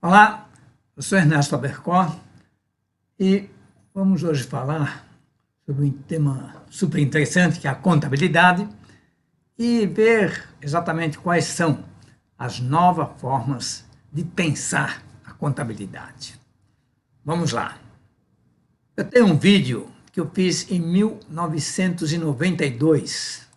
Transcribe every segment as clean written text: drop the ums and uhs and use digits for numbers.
Olá, eu sou Ernesto Abercó e vamos hoje falar sobre um tema super interessante que é a contabilidade e ver exatamente quais são as novas formas de pensar a contabilidade. Vamos lá. Eu tenho um vídeo que eu fiz em 1992.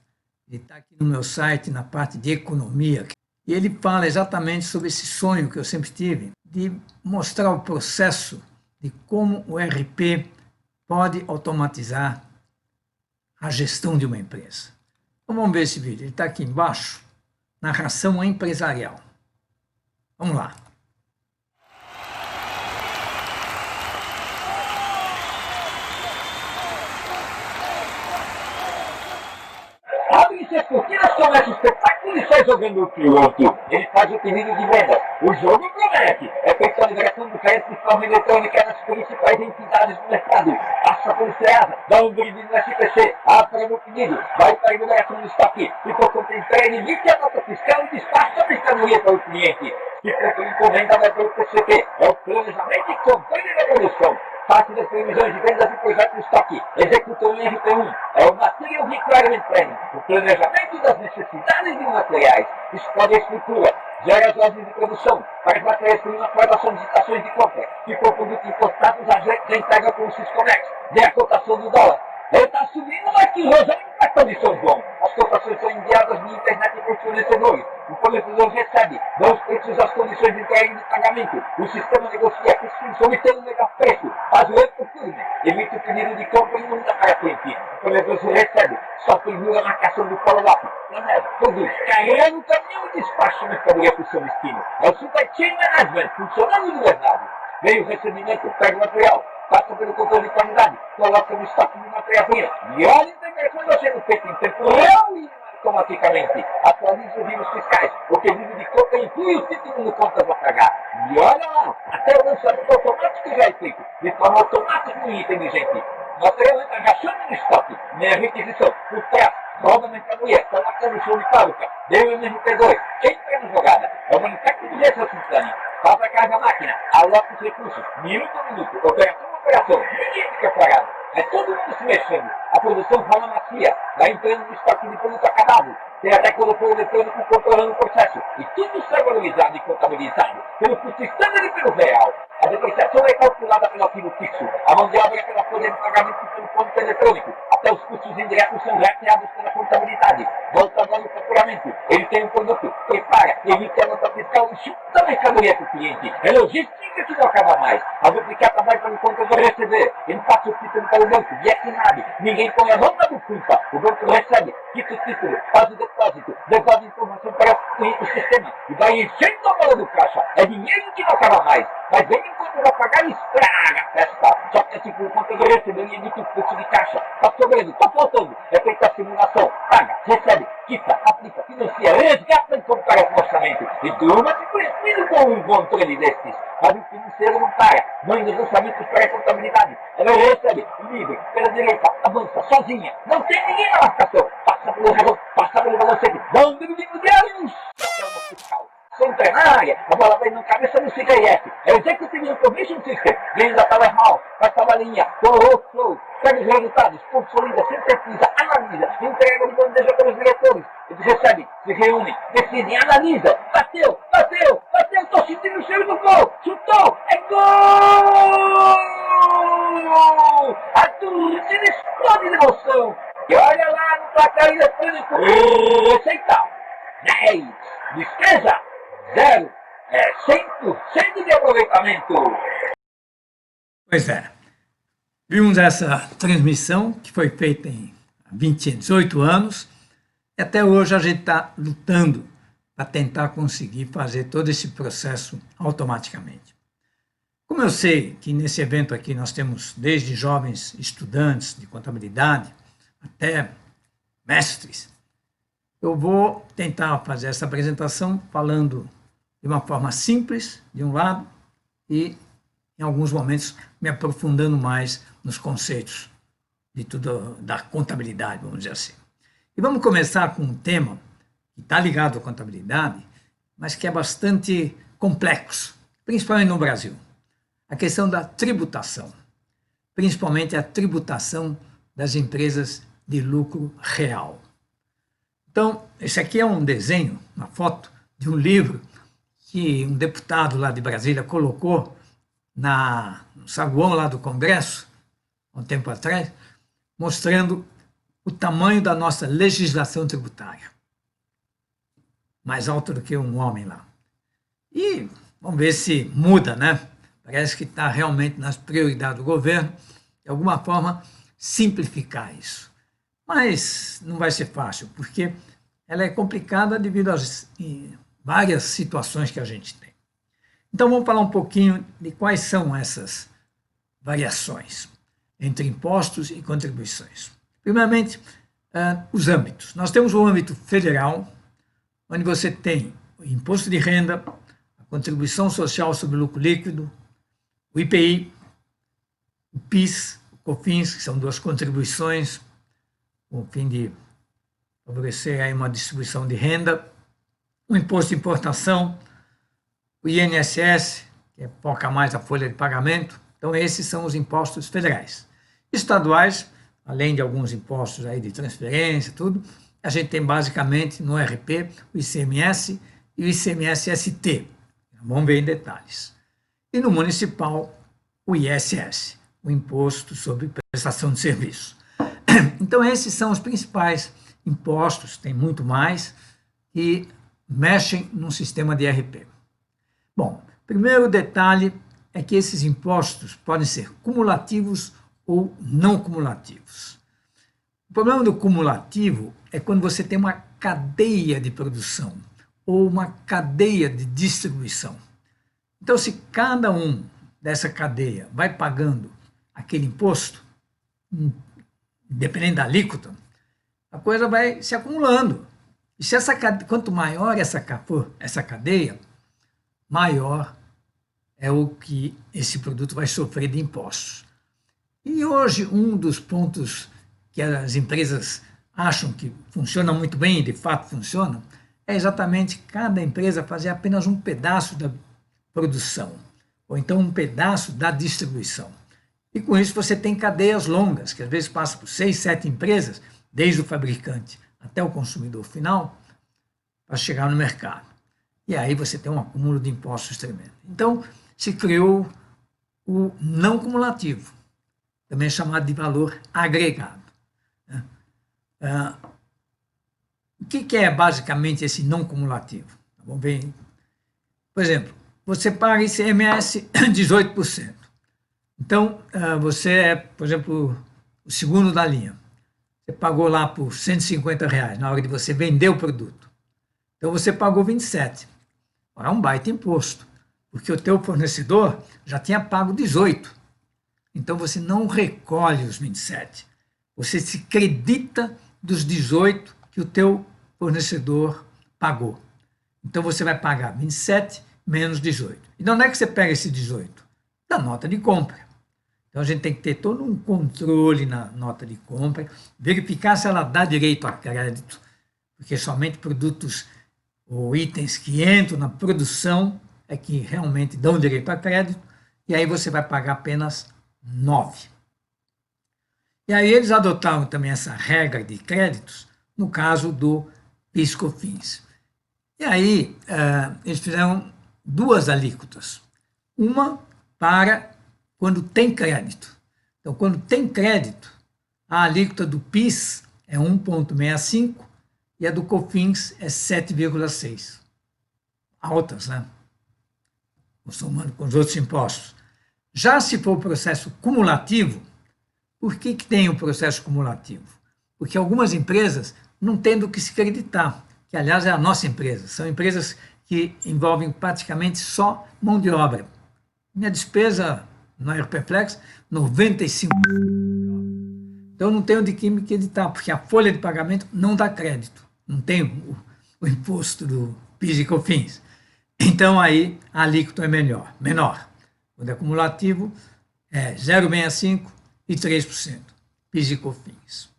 Ele está aqui no meu site, na parte de economia. E ele fala exatamente sobre esse sonho que eu sempre tive, de mostrar o processo de como o ERP pode automatizar a gestão de uma empresa. Então vamos ver esse vídeo. Ele está aqui embaixo, narração empresarial. Vamos lá. Abre-se as cortinas, começa o espetáculo e sai jogando o piloto. Ele faz o pedido de venda. O jogo promete. É feita a liberação do crédito de forma eletrônica nas principais entidades do mercado. Passa pelo SEASA, dá um brinde no SPC, abre o pedido, vai para a liberação do estoque. E por conta entrega, emite a nota fiscal e despacha a mercadoria para o cliente. Se for por encomenda, vai para o PCP. É o planejamento e controle da produção. Parte das previsões de vendas e projetos de estoque, executou em RP1, é o Material Requirement Planning, o planejamento das necessidades de materiais, explode a estrutura, gera as ordens de produção, faz matérias-primas para as solicitações de compra, se for produto importado, já entrega com o Syscomex, vê a cotação do dólar. Ele está subindo aqui, Rosane, as condições vão. As cotações são enviadas via internet para os fornecedores. O fornecedor recebe, dá os preços às condições de entrega e de pagamento. O sistema negocia a prescrição e tem um melhor preço. Faz o erro turno, emite o pedido de compra e manda para a frente. O fornecedor recebe, só envia a marcação do follow-up. Planeja, produz, carrega no caminhão e despacha a mercadoria para o seu destino. É o Supply Chain Management, funcionando de verdade. Veio o recebimento, pega o material, passa pelo controle de qualidade, coloca no estoque de matéria-prima e olha a integração sendo feita em tempo real e automaticamente. Atualiza os livros fiscais, o pedido de conta inclui o título no contas a pagar. E olha lá, até o lançamento automático já é feito, de forma automática e inteligente. Material entra agachando no estoque, meia requisição, por trás, roda a mercadoria, coloca no show de fábrica, deu o MRP2, entra na jogada, é o manufacturing de Resource Planning. Faz a carga máquina, aloca os recursos, minuto a minuto, operação a operação, ninguém fica parado. É todo mundo se mexendo. A produção rola macia, vai entrando no estoque de produto acabado. Tem até colocou eletrônico controlando o processo. E tudo sai valorizado e contabilizado pelo custo estándar e pelo real. A depreciação é calculada pelo ativo fixo. A mão de obra é pela folha de pagamento pelo ponto eletrônico. Até os custos indiretos são rateados pela contabilidade. Volta agora no faturamento. Ele tem um produto, prepara, emite a nota fiscal e chuta a mercadoria para o cliente. É logística que não acaba mais. A duplicata vai para o contador receber. Ele passa o título para o banco, e é assinado. Ninguém põe a mão na bufunfa. O banco recebe, quita o título, faz o depósito, devolve a informação para o sistema e vai enchendo a bola do caixa. É dinheiro que não acaba mais. Mas vem enquanto vai pagar e estraga a festa. Só que assim, por conta do receber e emite o fluxo de caixa. Tá sobrando, tá faltando. É feita a simulação. Paga, recebe, quita, aplica, financia, resgata e compara com orçamento. E turma se precisa com um controle destes. Mas o financeiro não para. Manda os lançamentos para a contabilidade. Ela recebe, livre, pela direita, avança, sozinha. Não tem ninguém na marcação. Passa pelo balancete. Manda o menino deles. Sistema fiscal. Centenária, a bola vem na cabeça do CIF. É o Executive Information System. Vem da Talermal, faz tabelinha, com o workflow, pega os resultados, consolida, sintetiza, analisa, entrega de bandeja para os diretores. Eles recebem, se reúnem, decidem, analisam. Bateu, tô sentindo o cheiro do gol. Chutou, é gol! A torcida explode de emoção. E olha lá no placar eletrônico. Receita, 10, despesa, 0, é 100% de aproveitamento. Pois é, vimos essa transmissão que foi feita em 18 anos e até hoje a gente está lutando para tentar conseguir fazer todo esse processo automaticamente. Como eu sei que nesse evento aqui nós temos desde jovens estudantes de contabilidade até mestres, eu vou tentar fazer essa apresentação falando de uma forma simples, de um lado, e em alguns momentos me aprofundando mais nos conceitos de tudo da contabilidade, vamos dizer assim. E vamos começar com um tema que está ligado à contabilidade, mas que é bastante complexo. principalmente no Brasil. A questão da tributação, principalmente a tributação das empresas de lucro real. Então, esse aqui é um desenho, uma foto de um livro que um deputado lá de Brasília colocou no saguão lá do Congresso, há um tempo atrás, mostrando o tamanho da nossa legislação tributária. Mais alto do que um homem lá. E vamos ver se muda, né? Parece que está realmente nas prioridades do governo, de alguma forma, simplificar isso. Mas não vai ser fácil, porque ela é complicada devido às várias situações que a gente tem. Então, vamos falar um pouquinho de quais são essas variações entre impostos e contribuições. Primeiramente, os âmbitos. Nós temos o âmbito federal, onde você tem o imposto de renda, a contribuição social sobre lucro líquido, o IPI, o PIS, o COFINS, que são duas contribuições, com o fim de favorecer aí uma distribuição de renda, o imposto de importação, o INSS, que foca mais a folha de pagamento. Então, esses são os impostos federais. Estaduais, além de alguns impostos aí de transferência, tudo, a gente tem basicamente no RP o ICMS e o ICMS-ST. Vamos ver em detalhes. E no municipal, o ISS, o Imposto sobre Prestação de Serviço. Então, esses são os principais impostos, tem muito mais, que mexem no sistema de RP. Bom, primeiro detalhe é que esses impostos podem ser cumulativos ou não cumulativos. O problema do cumulativo é quando você tem uma cadeia de produção ou uma cadeia de distribuição. Então, se cada um dessa cadeia vai pagando aquele imposto, dependendo da alíquota, a coisa vai se acumulando. E se quanto maior for essa cadeia, maior é o que esse produto vai sofrer de impostos. E hoje, um dos pontos que as empresas acham que funciona muito bem, e de fato funcionam, é exatamente cada empresa fazer apenas um pedaço da produção, ou então um pedaço da distribuição. E com isso você tem cadeias longas, que às vezes passam por 6, 7 empresas, desde o fabricante até o consumidor final, para chegar no mercado. E aí você tem um acúmulo de impostos tremendo. Então, se criou o não cumulativo, também chamado de valor agregado. O que é basicamente esse não cumulativo? Vamos ver. Por exemplo, você paga ICMS 18%. Então, você é, por exemplo, o segundo da linha. Você pagou lá por R$ 150 na hora de você vender o produto. Então, você pagou 27. É um baita imposto, porque o teu fornecedor já tinha pago 18. Então, você não recolhe os 27. Você se credita dos 18 que o teu fornecedor pagou. Então, você vai pagar 27 menos 18. E de onde é que você pega esse 18? Da nota de compra. Então, a gente tem que ter todo um controle na nota de compra, verificar se ela dá direito a crédito, porque somente produtos ou itens que entram na produção é que realmente dão direito a crédito, e aí você vai pagar apenas 9. E aí eles adotaram também essa regra de créditos no caso do PIS/COFINS. E aí eles fizeram duas alíquotas. Uma para quando tem crédito. Então, quando tem crédito, a alíquota do PIS é 1,65 e a do COFINS é 7,6. Altas, né? Somando com os outros impostos. Já se for o processo cumulativo, por que tem o processo cumulativo? Porque algumas empresas não têm do que se acreditar, que aliás é a nossa empresa. São empresas que envolvem praticamente só mão de obra. Minha despesa no Aeropeflex, 95%. Então, não tenho de que me acreditar, porque a folha de pagamento não dá crédito. Não tem o imposto do PIS e COFINS. Então, aí, a alíquota é menor. Quando é cumulativo, é 0,65% e 3%, PIS e COFINS.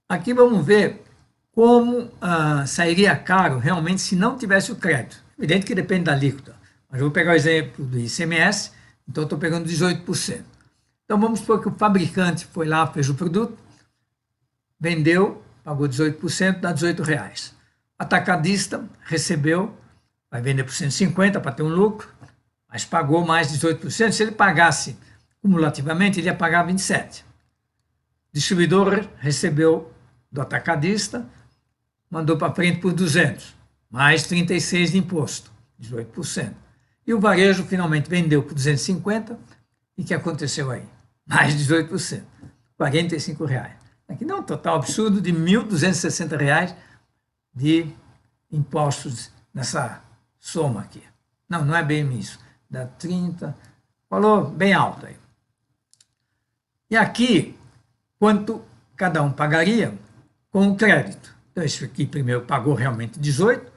Aqui vamos ver como sairia caro realmente se não tivesse o crédito. Evidente que depende da alíquota. Mas eu vou pegar o exemplo do ICMS, então eu estou pegando 18%. Então vamos supor que o fabricante foi lá, fez o produto, vendeu, pagou 18%, dá R$18. O atacadista recebeu, vai vender por 150 para ter um lucro, mas pagou mais 18%. Se ele pagasse cumulativamente, ele ia pagar 27%. O distribuidor recebeu do atacadista, mandou para frente por 200, mais 36 de imposto, 18%. E o varejo finalmente vendeu por 250, e o que aconteceu aí? Mais 18%, R$45. Aqui dá um total absurdo de R$1.260 de impostos nessa soma aqui. Não, não é bem isso. Dá 30, valor bem alto aí. E aqui, quanto cada um pagaria com o crédito. Então, esse aqui primeiro pagou realmente 18,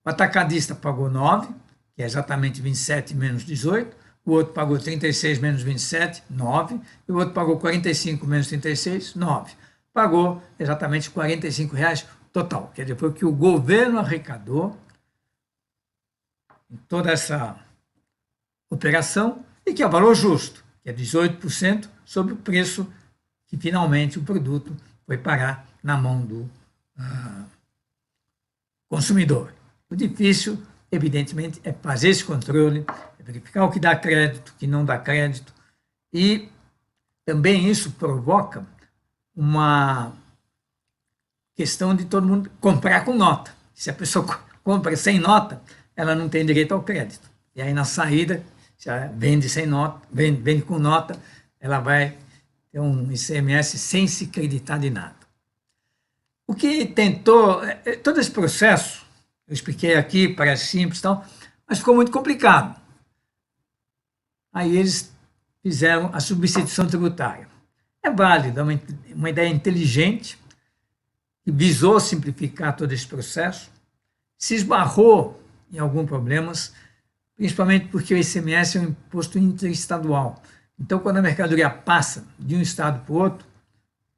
o atacadista pagou 9, que é exatamente 27 menos 18, o outro pagou 36 menos 27, 9, e o outro pagou 45 menos 36, 9. Pagou exatamente R$45 total, quer dizer, foi o que o governo arrecadou em toda essa operação e que é o valor justo, que é 18% sobre o preço que finalmente o produto foi parar na mão do consumidor. O difícil, evidentemente, é fazer esse controle, é verificar o que dá crédito, o que não dá crédito, e também isso provoca uma questão de todo mundo comprar com nota. Se a pessoa compra sem nota, ela não tem direito ao crédito. E aí, na saída, se ela vende sem nota, vende com nota, ela vai ter um ICMS sem se creditar de nada. O que tentou, todo esse processo, eu expliquei aqui, parece simples e tal, mas ficou muito complicado. Aí eles fizeram a substituição tributária. É válida, uma ideia inteligente, que visou simplificar todo esse processo, se esbarrou em alguns problemas, principalmente porque o ICMS é um imposto interestadual. Então, quando a mercadoria passa de um estado para o outro,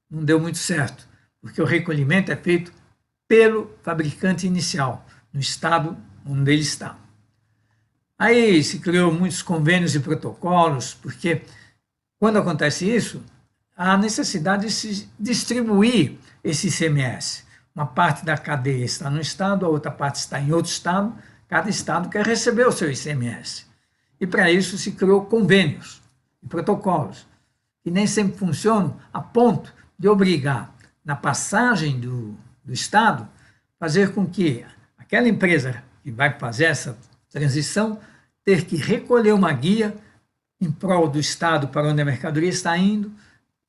não deu muito certo, porque o recolhimento é feito pelo fabricante inicial, no estado onde ele está. Aí se criou muitos convênios e protocolos, porque quando acontece isso, há necessidade de se distribuir esse ICMS. Uma parte da cadeia está no estado, a outra parte está em outro estado, cada estado quer receber o seu ICMS. E para isso se criou convênios e protocolos, que nem sempre funcionam a ponto de obrigar, na passagem do estado, fazer com que aquela empresa que vai fazer essa transição ter que recolher uma guia em prol do estado para onde a mercadoria está indo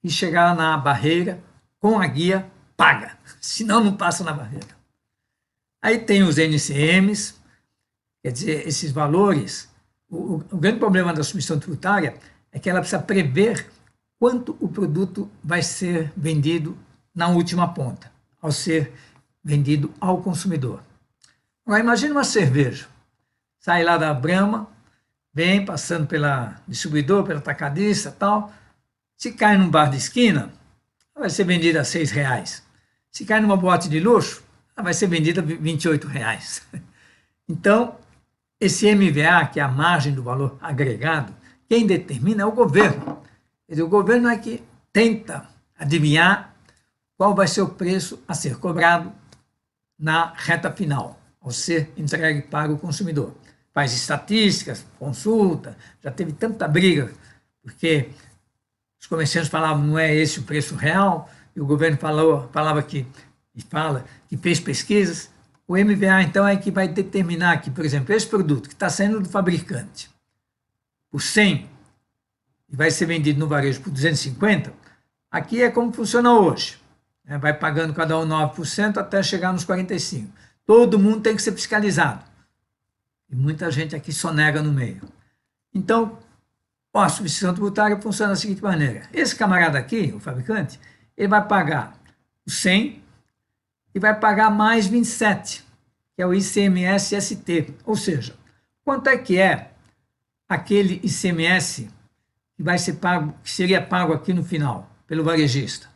e chegar na barreira com a guia paga, senão não passa na barreira. Aí tem os NCMs, quer dizer, esses valores. O grande problema da substituição tributária é que ela precisa prever quanto o produto vai ser vendido na última ponta, ao ser vendido ao consumidor. Agora, imagine uma cerveja, sai lá da Brahma, vem passando pela distribuidor, pela atacadista e tal, se cai num bar de esquina, vai ser vendida a R$6. Se cai numa boate de luxo, vai ser vendida a R$28. Então, esse MVA, que é a margem do valor agregado, quem determina é o governo. Quer dizer, o governo é que tenta adivinhar qual vai ser o preço a ser cobrado na reta final, ao ser entregue para o consumidor. Faz estatísticas, consulta, já teve tanta briga, porque os comerciantes falavam não é esse o preço real, e o governo falava que, e fala que fez pesquisas. O MVA, então, é que vai determinar que, por exemplo, esse produto que está saindo do fabricante por 100 e vai ser vendido no varejo por 250, aqui é como funciona hoje. Vai pagando cada um 9% até chegar nos 45%. Todo mundo tem que ser fiscalizado. E muita gente aqui sonega no meio. Então, a substituição tributária funciona da seguinte maneira. Esse camarada aqui, o fabricante, ele vai pagar o 100 e vai pagar mais 27, que é o ICMS-ST. Ou seja, quanto é aquele ICMS que vai ser pago, que seria pago aqui no final, pelo varejista?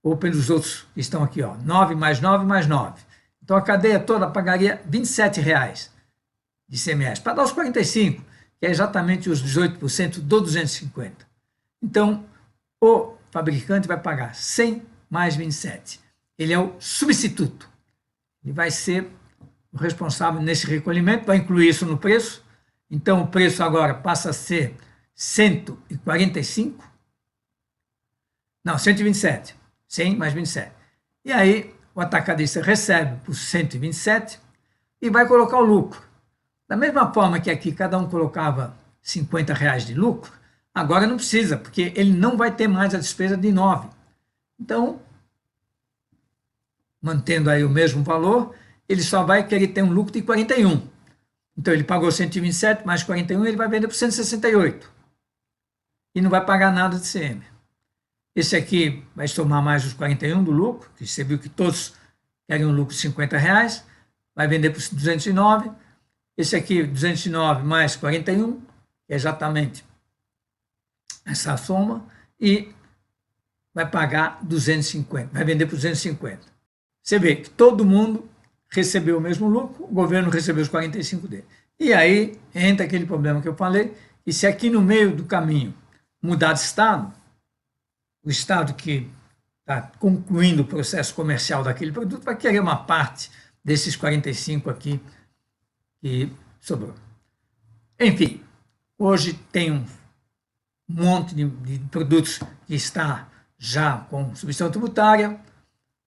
Ou pelos outros que estão aqui, ó, 9 mais 9 mais 9. Então, a cadeia toda pagaria R$27. de ICMS, para dar os 45%, que é exatamente os 18% do 250. Então, o fabricante vai pagar 100 mais 27. Ele é o substituto. Ele vai ser o responsável nesse recolhimento, vai incluir isso no preço. Então, o preço agora passa a ser 145. Não, 127. 100 mais 27. E aí, o atacadista recebe por 127 e vai colocar o lucro. Da mesma forma que aqui cada um colocava R$50 de lucro, agora não precisa, porque ele não vai ter mais a despesa de 9. Então, mantendo aí o mesmo valor, ele só vai querer ter um lucro de 41. Então, ele pagou 127 mais 41, ele vai vender por 168. E não vai pagar nada de ICM. Esse aqui vai somar mais os 41 do lucro, que você viu que todos querem um lucro de R$50, vai vender por 209. Esse aqui, 209 mais 41, é exatamente essa soma, e vai pagar 250, vai vender por 250. Você vê que todo mundo recebeu o mesmo lucro, o governo recebeu os 45 dele. E aí entra aquele problema que eu falei, e se aqui no meio do caminho mudar de estado, o estado que está concluindo o processo comercial daquele produto vai querer uma parte desses 45 aqui que sobrou. Enfim, hoje tem um monte de produtos que está já com substituição tributária,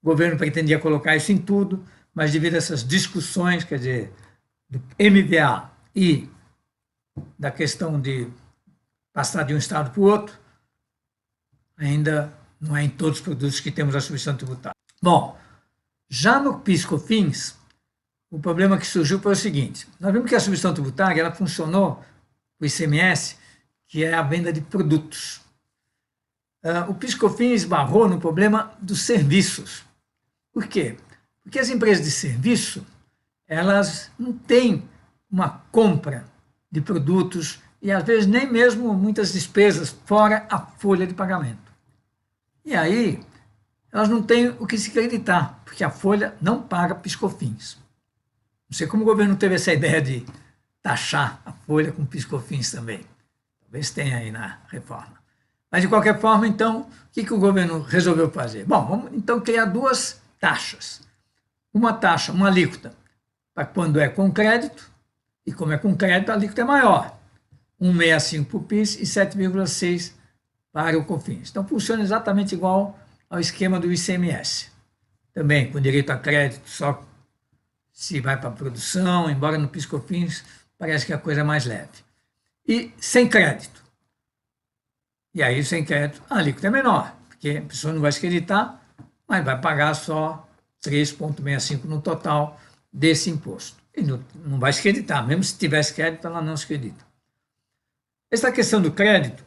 o governo pretendia colocar isso em tudo, mas devido a essas discussões, quer dizer, do MVA e da questão de passar de um estado para o outro, ainda não é em todos os produtos que temos a substituição tributária. Bom, já no PIS/COFINS, o problema que surgiu foi o seguinte: nós vimos que a substituição tributária ela funcionou, o ICMS, que é a venda de produtos. O PIS/COFINS esbarrou no problema dos serviços. Por quê? Porque as empresas de serviço, elas não têm uma compra de produtos e, às vezes, nem mesmo muitas despesas fora a folha de pagamento. E aí, elas não têm o que se acreditar, porque a folha não paga PIS/COFINS. Não sei como o governo teve essa ideia de taxar a folha com PIS/COFINS também. Talvez tenha aí na reforma. Mas, de qualquer forma, então, o que o governo resolveu fazer? Bom, vamos então criar duas taxas. Uma taxa, uma alíquota, para quando é com crédito, e como é com crédito, a alíquota é maior. 1,65 para o PIS e 7,6 para o COFINS. Então, funciona exatamente igual ao esquema do ICMS. Também com direito a crédito só se vai para a produção, embora no PIS/COFINS parece que a coisa é mais leve. E sem crédito. E aí, sem crédito, a alíquota é menor, porque a pessoa não vai se creditar, mas vai pagar só 3,65 no total desse imposto. E não vai se creditar, mesmo se tivesse crédito, ela não se credita. Essa questão do crédito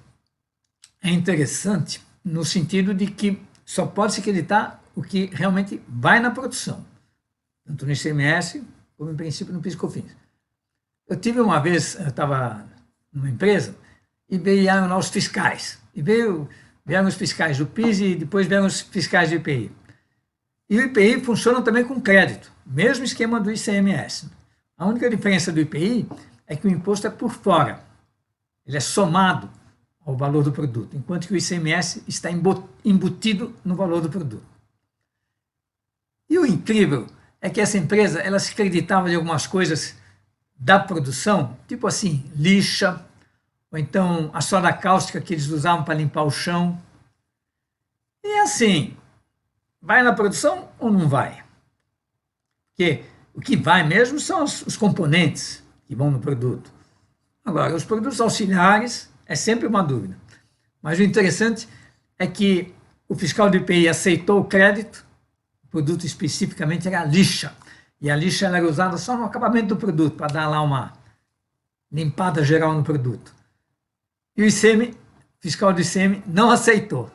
é interessante no sentido de que só pode se creditar o que realmente vai na produção, tanto no ICMS como, em princípio, no PIS/COFINS. Eu tive uma vez, eu estava numa empresa e vieram lá os fiscais. E vieram os fiscais do PIS e depois vieram os fiscais do IPI. E o IPI funciona também com crédito, mesmo esquema do ICMS. A única diferença do IPI é que o imposto é por fora. Ele é somado ao valor do produto, enquanto que o ICMS está embutido no valor do produto. E o incrível é que essa empresa ela se acreditava de algumas coisas da produção, tipo assim, lixa, ou então a soda cáustica que eles usavam para limpar o chão. E assim, vai na produção ou não vai? Porque o que vai mesmo são os componentes que vão no produto. Agora, os produtos auxiliares é sempre uma dúvida. Mas o interessante é que o fiscal do IPI aceitou o crédito, o produto especificamente era a lixa. E a lixa era usada só no acabamento do produto, para dar lá uma limpada geral no produto. E o ICM, fiscal do ICM, não aceitou.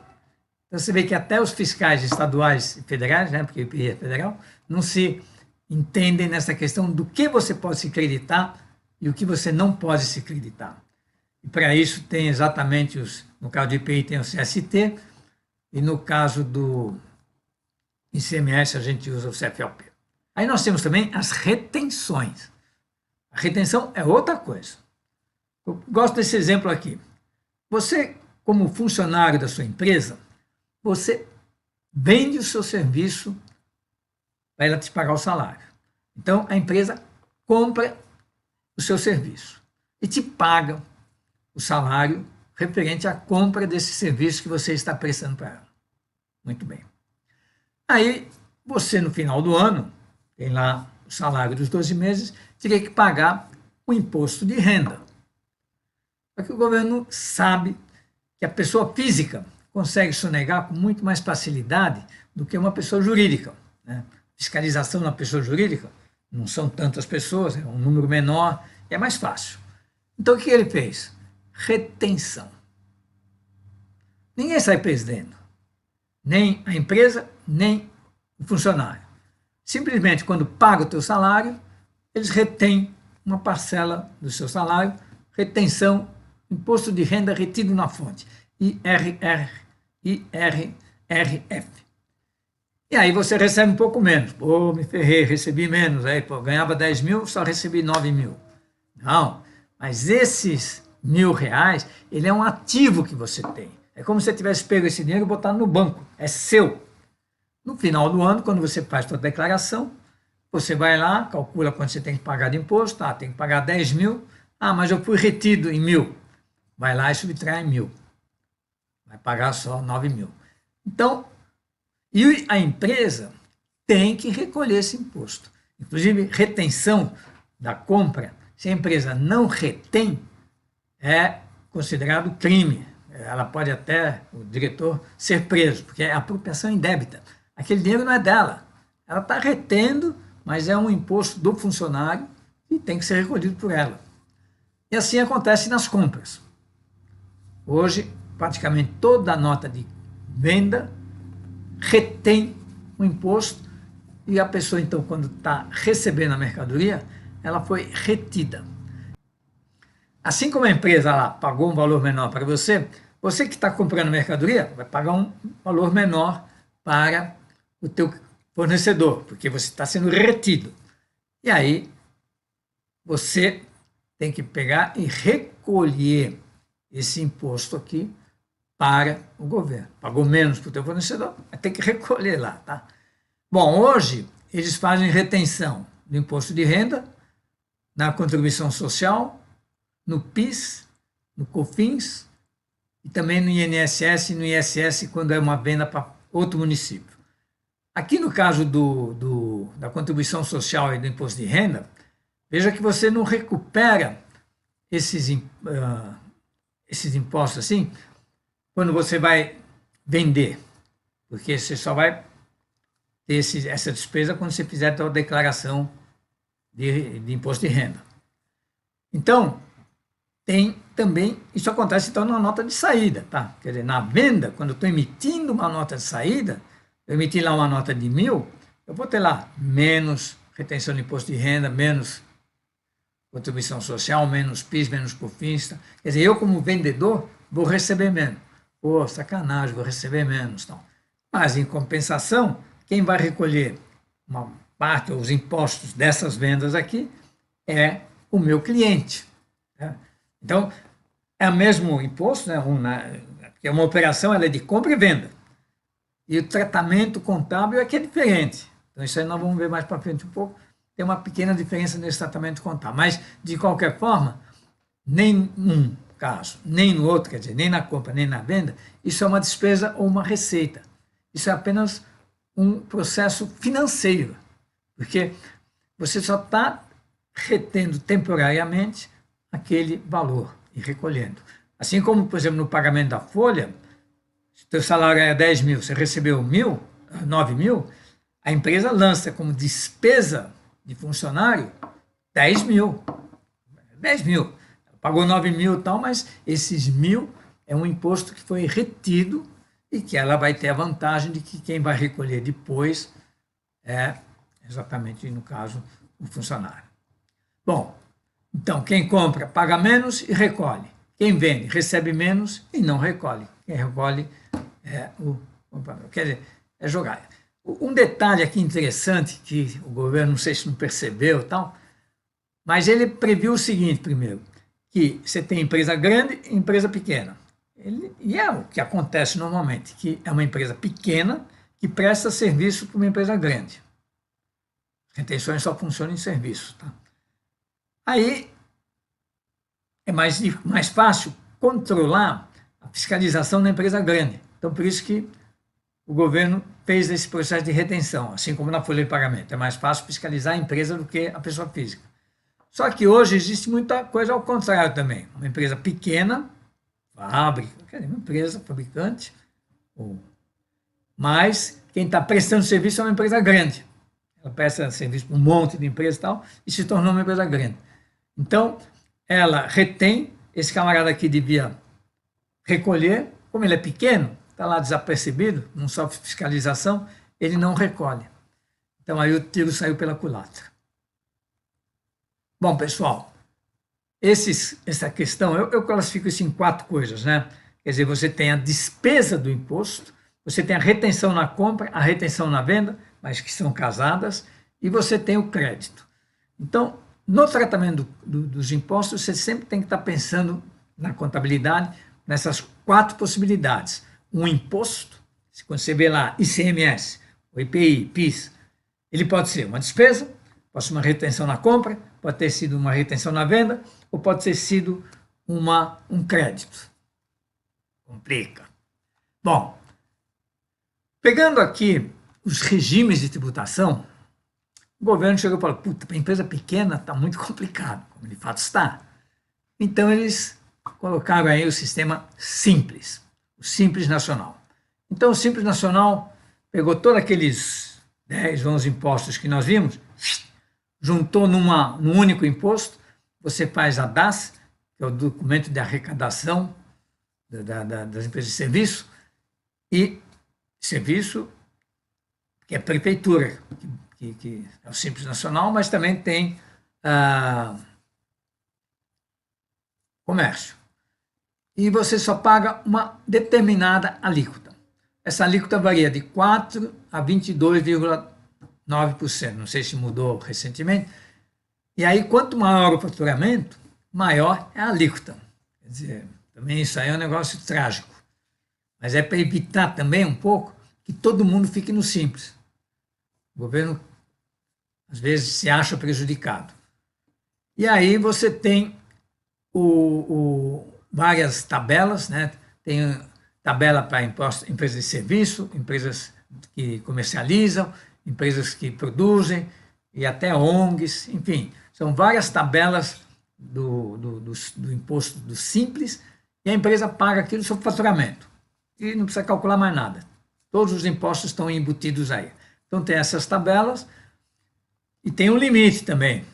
Então você vê que até os fiscais estaduais e federais, né, porque o IPI é federal, não se entendem nessa questão do que você pode se creditar e o que você não pode se creditar. E para isso tem exatamente no caso do IPI tem o CST e no caso do ICMS a gente usa o CFLP. Aí nós temos também as retenções. A A retenção é outra coisa. Eu gosto desse exemplo aqui. Você, como funcionário da sua empresa, você vende o seu serviço para ela te pagar o salário. Então, a empresa compra o seu serviço e te paga o salário referente à compra desse serviço que você está prestando para ela. Muito bem. Aí, você, no final do ano, tem lá o salário dos 12 meses, teria que pagar o imposto de renda. Só que o governo sabe que a pessoa física consegue sonegar com muito mais facilidade do que uma pessoa jurídica, né? Fiscalização na pessoa jurídica, não são tantas pessoas, é um número menor, e é mais fácil. Então, o que ele fez? Retenção. Ninguém sai perdendo, nem a empresa, nem o funcionário. Simplesmente, quando paga o teu salário, eles retêm uma parcela do seu salário, retenção, imposto de renda retido na fonte, IRRF. E aí você recebe um pouco menos. Pô, me ferrei, recebi menos. Aí, pô, ganhava 10 mil, só recebi 9 mil. Não, mas esses R$ 1.000, ele é um ativo que você tem. É como se você tivesse pego esse dinheiro e botado no banco. É seu. No final do ano, quando você faz sua declaração, você vai lá, calcula quanto você tem que pagar de imposto. Ah, tem que pagar 10 mil. Ah, mas eu fui retido em 1.000. Vai lá e subtrai 1.000. Vai pagar só 9 mil. Então, e a empresa tem que recolher esse imposto. Inclusive, retenção da compra, se a empresa não retém, é considerado crime. Ela pode até, o diretor, ser preso, porque é apropriação indébita. Aquele dinheiro não é dela. Ela está retendo, mas é um imposto do funcionário e tem que ser recolhido por ela. E assim acontece nas compras. Hoje, praticamente toda a nota de venda retém o imposto e a pessoa, então, quando está recebendo a mercadoria, ela foi retida. Assim como a empresa lá pagou um valor menor para você, você que está comprando mercadoria vai pagar um valor menor para o teu fornecedor, porque você está sendo retido. E aí, você tem que pegar e recolher esse imposto aqui para o governo. Pagou menos para o teu fornecedor, vai ter que recolher lá, tá? Bom, hoje eles fazem retenção do imposto de renda, na contribuição social, no PIS, no COFINS e também no INSS e no ISS quando é uma venda para outro município. Aqui no caso da contribuição social e do imposto de renda, veja que você não recupera esses impostos assim quando você vai vender, porque você só vai ter essa despesa quando você fizer a sua declaração de imposto de renda. Então, tem também, isso acontece então na nota de saída, tá? Quer dizer, na venda, quando eu estou emitindo uma nota de saída, eu emiti lá uma nota de 1.000, eu vou ter lá menos retenção de imposto de renda, menos contribuição social, menos PIS, menos COFINS. Tá? Quer dizer, eu como vendedor vou receber menos. Pô, sacanagem, vou receber menos. Então. Mas, em compensação, quem vai recolher uma parte, os impostos dessas vendas aqui, é o meu cliente. Tá? Então, é o mesmo imposto, né? Porque uma operação ela é de compra e venda. E o tratamento contábil é que é diferente. Então, isso aí nós vamos ver mais para frente um pouco. Tem uma pequena diferença nesse tratamento contábil. Mas, de qualquer forma, nem num caso, nem no outro, quer dizer, nem na compra, nem na venda, isso é uma despesa ou uma receita. Isso é apenas um processo financeiro, porque você só está retendo temporariamente aquele valor e recolhendo. Assim como, por exemplo, no pagamento da folha, se o teu salário é 10 mil, você recebeu 9 mil, a empresa lança como despesa de funcionário 10 mil. 10 mil. Pagou 9 mil e tal, mas esses 1.000 é um imposto que foi retido e que ela vai ter a vantagem de que quem vai recolher depois é exatamente, no caso, o funcionário. Bom, então, quem compra paga menos e recolhe. Quem vende recebe menos e não recolhe. Quem recolhe é o comprador. Quer dizer, é jogar. Um detalhe aqui interessante que o governo, não sei se não percebeu e tal, Mas ele previu o seguinte, primeiro, que você tem empresa grande e empresa pequena. E é o que acontece normalmente, que é uma empresa pequena que presta serviço para uma empresa grande. Retenções só funcionam em serviço. Tá? Aí é mais fácil controlar a fiscalização da empresa grande. Então, por isso que o governo fez esse processo de retenção, assim como na folha de pagamento. É mais fácil fiscalizar a empresa do que a pessoa física. Só que hoje existe muita coisa ao contrário também. Uma empresa pequena, fábrica, uma empresa fabricante, mas quem está prestando serviço é uma empresa grande. Ela presta serviço para um monte de empresas e tal, e se tornou uma empresa grande. Então, ela retém, esse camarada aqui devia recolher, como ele é pequeno, está lá desapercebido, não sofre fiscalização, ele não recolhe. Então, aí o tiro saiu pela culatra. Bom, pessoal, essa questão, eu classifico isso em 4 coisas, né? Quer dizer, você tem a despesa do imposto, você tem a retenção na compra, a retenção na venda, mas que são casadas, e você tem o crédito. Então, no tratamento dos impostos, você sempre tem que estar pensando na contabilidade, nessas 4 possibilidades. Um imposto, quando você vê lá ICMS, o IPI, PIS, ele pode ser uma despesa, pode ser uma retenção na compra, pode ter sido uma retenção na venda, ou pode ter sido um crédito. Complica. Bom, pegando aqui os regimes de tributação, o governo chegou e falou, puta, para empresa pequena está muito complicado, como de fato está. Então eles colocaram aí o sistema simples, o Simples Nacional. Então o Simples Nacional pegou todos aqueles 10, 11 impostos que nós vimos, juntou num único imposto, você faz a DAS, que é o documento de arrecadação das empresas de serviço, e serviço, que é prefeitura, que é o Simples Nacional, mas também tem comércio. E você só paga uma determinada alíquota. Essa alíquota varia de 4% a 22,9%. Não sei se mudou recentemente. E aí, quanto maior o faturamento, maior é a alíquota. Quer dizer, também isso aí é um negócio trágico. Mas é para evitar também um pouco que todo mundo fique no simples. O governo, às vezes, se acha prejudicado. E aí você tem várias tabelas, né? Tem tabela para empresas de serviço, empresas que comercializam, empresas que produzem e até ONGs, enfim, são várias tabelas do imposto do simples e a empresa paga aquilo sobre faturamento e não precisa calcular mais nada. Todos os impostos estão embutidos aí. Então tem essas tabelas e tem um limite também.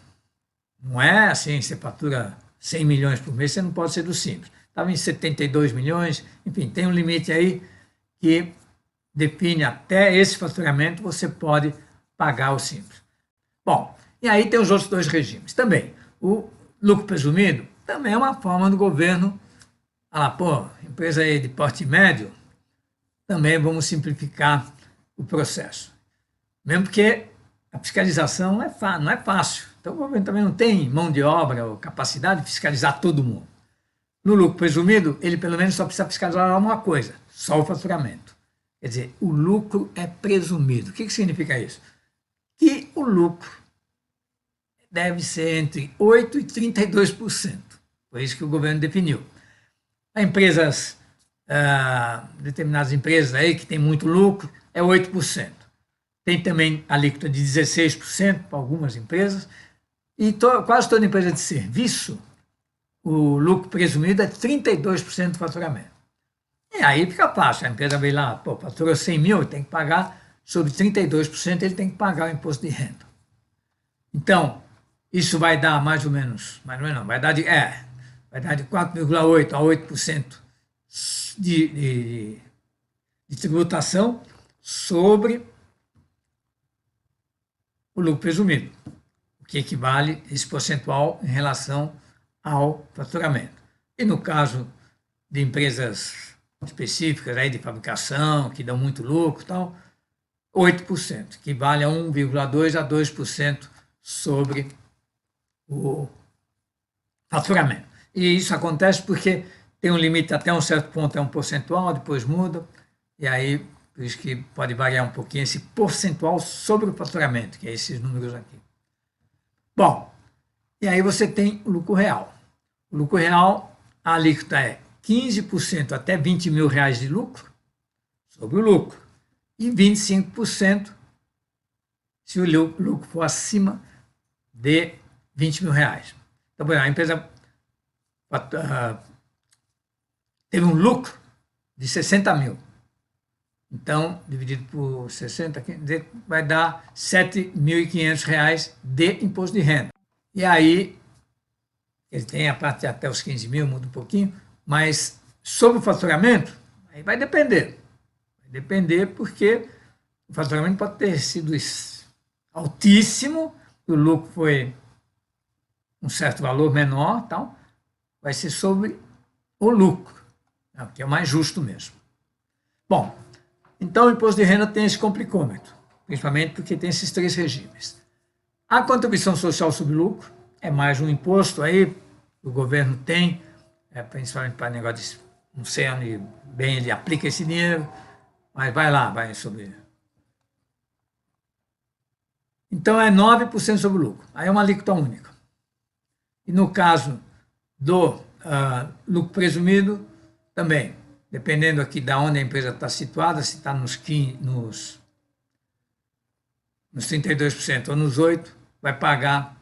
Não é assim, você fatura 100 milhões por mês, você não pode ser do simples. Estava em 72 milhões, enfim, tem um limite aí que define até esse faturamento você pode pagar o simples. Bom, e aí tem os outros 2 regimes. Também, o lucro presumido também é uma forma do governo, empresa aí de porte médio, também vamos simplificar o processo. Mesmo porque a fiscalização não é fácil. Então o governo também não tem mão de obra ou capacidade de fiscalizar todo mundo. No lucro presumido, ele pelo menos só precisa fiscalizar uma coisa, só o faturamento. Quer dizer, o lucro é presumido. O que significa isso? Que o lucro deve ser entre 8% e 32%. Foi isso que o governo definiu. Determinadas empresas aí que têm muito lucro, é 8%. Tem também a alíquota de 16% para algumas empresas. E quase toda empresa de serviço, o lucro presumido é 32% do faturamento. E aí fica fácil, a empresa veio lá, faturou 100 mil, tem que pagar, sobre 32% ele tem que pagar o imposto de renda. Então, isso vai dar mais ou menos não, vai dar de 4,8% a 8% de tributação sobre o lucro presumido, o que equivale esse percentual em relação ao faturamento. E no caso de empresas específicas aí de fabricação, que dão muito lucro e tal, 8%, que vale a 1,2% a 2% sobre o faturamento. E isso acontece porque tem um limite até um certo ponto, é um percentual, depois muda, e aí por isso que pode variar um pouquinho esse percentual sobre o faturamento, que é esses números aqui. Bom, e aí você tem o lucro real. O lucro real, a alíquota é 15% até R$20.000 de lucro sobre o lucro e 25% se o lucro for acima de R$20.000. Então, por exemplo, a empresa teve um lucro de 60 mil. Então, dividido por 60, vai dar R$7.500 de imposto de renda. E aí, ele tem a parte até os 15 mil, muda um pouquinho, mas sobre o faturamento, aí vai depender. Vai depender porque o faturamento pode ter sido altíssimo, o lucro foi um certo valor menor, tal, vai ser sobre o lucro, que é o mais justo mesmo. Bom, então o imposto de renda tem esse complicômetro, principalmente porque tem esses três regimes. A contribuição social sobre lucro é mais um imposto aí, o governo tem, principalmente para negócio de, não sei onde bem ele aplica esse dinheiro, mas vai lá, vai sobre. Então é 9% sobre o lucro, aí é uma alíquota única. E no caso do lucro presumido, também, dependendo aqui de onde a empresa está situada, se está nos 32% ou nos 8%, vai pagar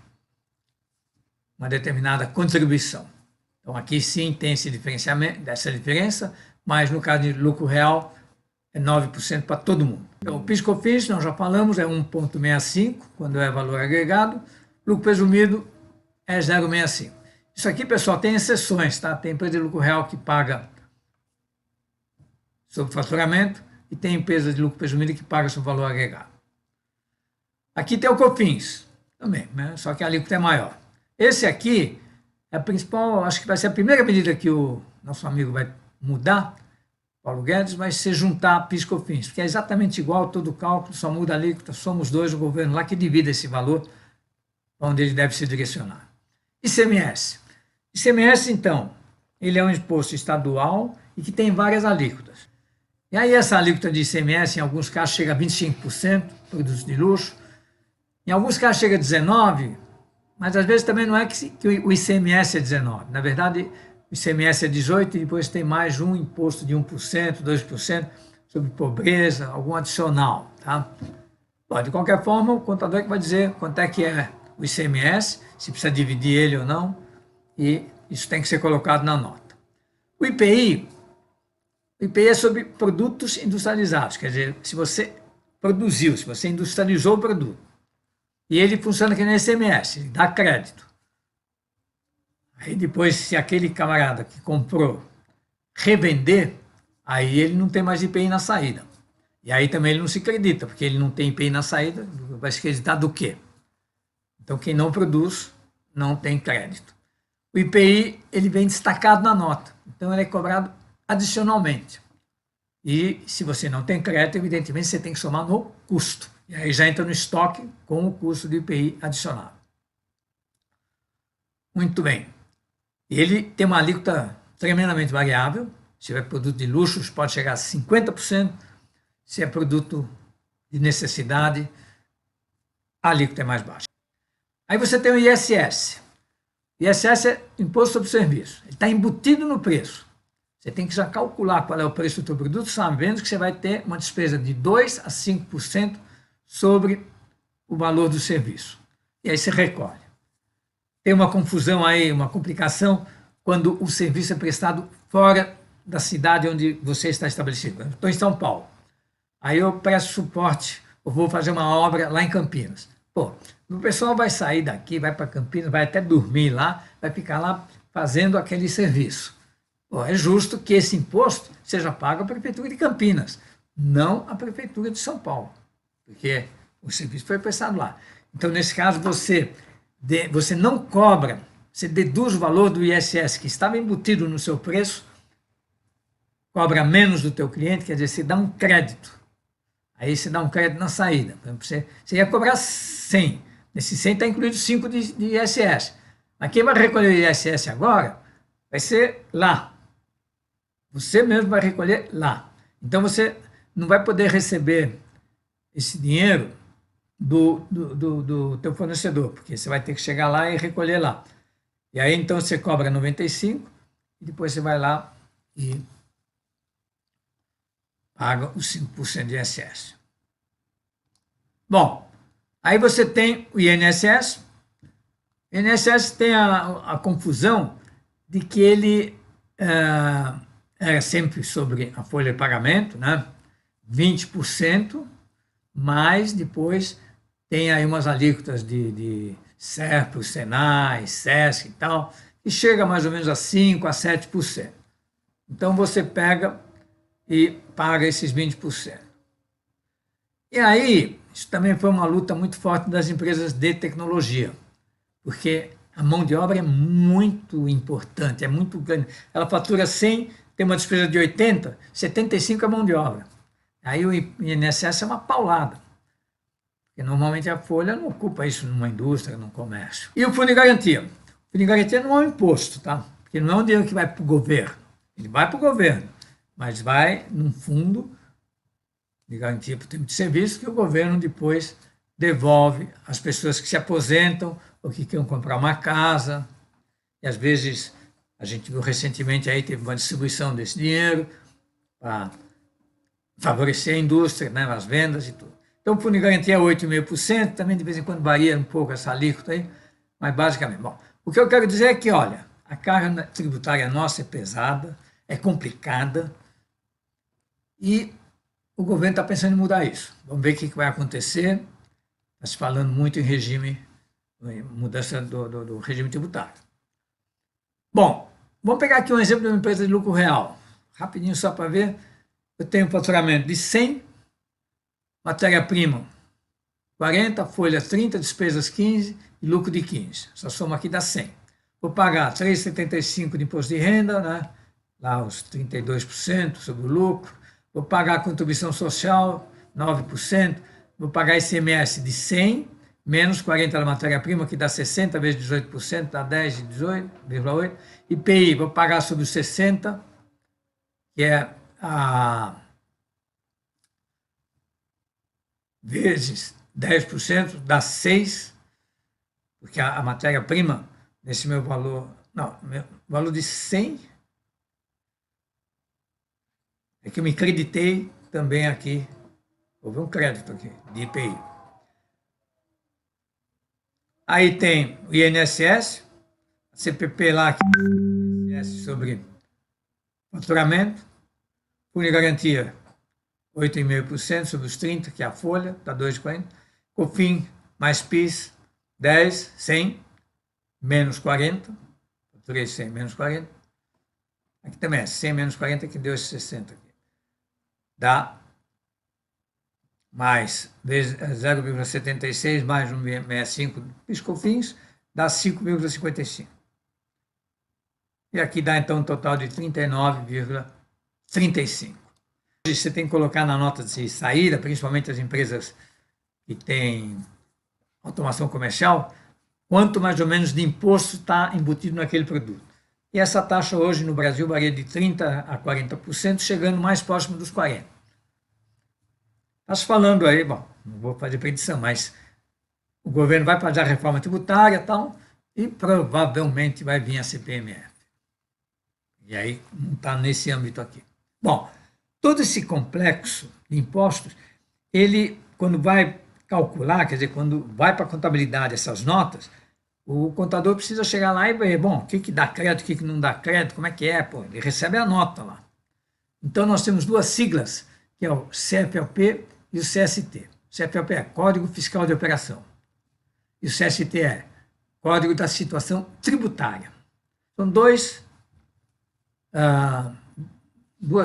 uma determinada contribuição. Então, aqui sim tem esse diferenciamento, essa diferença, mas no caso de lucro real, é 9% para todo mundo. Então, o PIS/COFINS, nós já falamos, é 1,65 quando é valor agregado, lucro presumido é 0,65. Isso aqui, pessoal, tem exceções, tá? Tem empresa de lucro real que paga sobre faturamento e tem empresa de lucro presumido que paga sobre valor agregado. Aqui tem o COFINS também, né? Só que a alíquota é maior. Esse aqui é a principal, acho que vai ser a primeira medida que o nosso amigo vai mudar, Paulo Guedes, vai ser juntar PIS/COFINS, porque é exatamente igual todo o cálculo, só muda a alíquota, somos dois, o governo lá que divide esse valor onde ele deve se direcionar. ICMS. ICMS, então, ele é um imposto estadual e que tem várias alíquotas. E aí essa alíquota de ICMS, em alguns casos, chega a 25%, produtos de luxo, em alguns casos chega a 19%, mas às vezes também não é que o ICMS é 19%. Na verdade, o ICMS é 18% e depois tem mais um imposto de 1%, 2% sobre pobreza, algum adicional. Tá? Bom, de qualquer forma, o contador é que vai dizer quanto é que é o ICMS, se precisa dividir ele ou não, e isso tem que ser colocado na nota. O IPI é sobre produtos industrializados, quer dizer, se você produziu, se você industrializou o produto, e ele funciona que nem ICMS, ele dá crédito. Aí depois, se aquele camarada que comprou revender, aí ele não tem mais IPI na saída. E aí também ele não se acredita, porque ele não tem IPI na saída, vai se acreditar do quê? Então, quem não produz, não tem crédito. O IPI, ele vem destacado na nota, então ele é cobrado adicionalmente. E se você não tem crédito, evidentemente, você tem que somar no custo. E aí já entra no estoque com o custo do IPI adicionado. Muito bem. Ele tem uma alíquota tremendamente variável. Se é produto de luxo, pode chegar a 50%. Se é produto de necessidade, a alíquota é mais baixa. Aí você tem o ISS. ISS é Imposto sobre Serviço. Ele está embutido no preço. Você tem que já calcular qual é o preço do seu produto, sabendo que você vai ter uma despesa de 2% a 5% sobre o valor do serviço. E aí você recolhe. Tem uma confusão aí, uma complicação, quando o serviço é prestado fora da cidade onde você está estabelecido. Eu estou em São Paulo. Aí eu presto suporte, eu vou fazer uma obra lá em Campinas. Pô, o pessoal vai sair daqui, vai para Campinas, vai até dormir lá, vai ficar lá fazendo aquele serviço. Pô, é justo que esse imposto seja pago à Prefeitura de Campinas, não à Prefeitura de São Paulo, porque o serviço foi prestado lá. Então, nesse caso, você não cobra, você deduz o valor do ISS que estava embutido no seu preço, cobra menos do teu cliente, quer dizer, você dá um crédito. Aí você dá um crédito na saída. Você ia cobrar 100, Nesse 100 está incluído 5 de ISS. Mas quem vai recolher o ISS agora vai ser lá. Você mesmo vai recolher lá. Então você não vai poder receber esse dinheiro do teu fornecedor, porque você vai ter que chegar lá e recolher lá. E aí então você cobra 95 e depois você vai lá e paga os 5% de ISS. Bom, aí você tem o INSS. O INSS tem a confusão de que ele era sempre sobre a folha de pagamento, né? 20%, mas depois tem aí umas alíquotas de SERPRO, SENAI, SESC e tal, que chega mais ou menos a 5% a 7%. Então você pega e paga esses 20%. E aí, isso também foi uma luta muito forte das empresas de tecnologia, porque a mão de obra é muito importante, é muito grande. Ela fatura 100, tem uma despesa de 80, 75 é mão de obra. Aí o INSS é uma paulada, porque normalmente a folha não ocupa isso numa indústria, num comércio. E o fundo de garantia? O fundo de garantia não é um imposto, tá? Porque não é um dinheiro que vai para o governo. Ele vai para o governo, mas vai num fundo de garantia por tempo de serviço que o governo depois devolve às pessoas que se aposentam ou que querem comprar uma casa. E às vezes, a gente viu recentemente aí, teve uma distribuição desse dinheiro para favorecer a indústria, né, as vendas e tudo. Então, o fundo de garantia é 8,5%, também de vez em quando varia um pouco essa alíquota aí, mas basicamente. Bom, o que eu quero dizer é que, olha, a carga tributária nossa é pesada, é complicada, e o governo está pensando em mudar isso. Vamos ver o que vai acontecer. Está se falando muito em regime, mudança do regime tributário. Bom, vamos pegar aqui um exemplo de uma empresa de lucro real. Rapidinho só para ver. Eu tenho um faturamento de 100, matéria-prima 40, folha 30, despesas 15 e lucro de 15. Essa soma aqui dá 100. Vou pagar 3,75 de imposto de renda, né? Lá os 32% sobre o lucro. Vou pagar a contribuição social, 9%. Vou pagar ICMS de 100, menos 40 da matéria-prima, que dá 60 vezes 18%, dá 10,18,8. IPI, vou pagar sobre os 60, que é vezes 10%, dá 6, porque a matéria-prima, nesse meu valor, não, meu valor de 100, é que eu me creditei também aqui, houve um crédito aqui, de IPI. Aí tem o INSS, a CPP lá, que é INSS sobre faturamento, fundo de garantia 8,5% sobre os 30, que é a folha, dá 2,40. COFINS mais PIS, 10, 100, menos 40. Faturei 100, menos 40. Aqui também é 100 menos 40, que deu esse 60 aqui. Dá mais 0,76 mais 1,65 PIS/COFINS, dá 5,55. E aqui dá então um total de 39,35. Você tem que colocar na nota de saída, principalmente as empresas que têm automação comercial, quanto mais ou menos de imposto está embutido naquele produto. E essa taxa hoje no Brasil varia de 30% a 40%, chegando mais próximo dos 40%. Está se falando aí, bom, não vou fazer predição, mas o governo vai fazer a reforma tributária e tal, e provavelmente vai vir a CPMF. E aí não está nesse âmbito aqui. Bom, todo esse complexo de impostos, ele, quando vai calcular, quer dizer, quando vai para a contabilidade essas notas, o contador precisa chegar lá e ver, bom, o que dá crédito, o que não dá crédito, como é que é, pô, ele recebe a nota lá. Então, nós temos duas siglas, que é o CFLP e o CST. O CFLP é Código Fiscal de Operação. E o CST é Código da Situação Tributária. São duas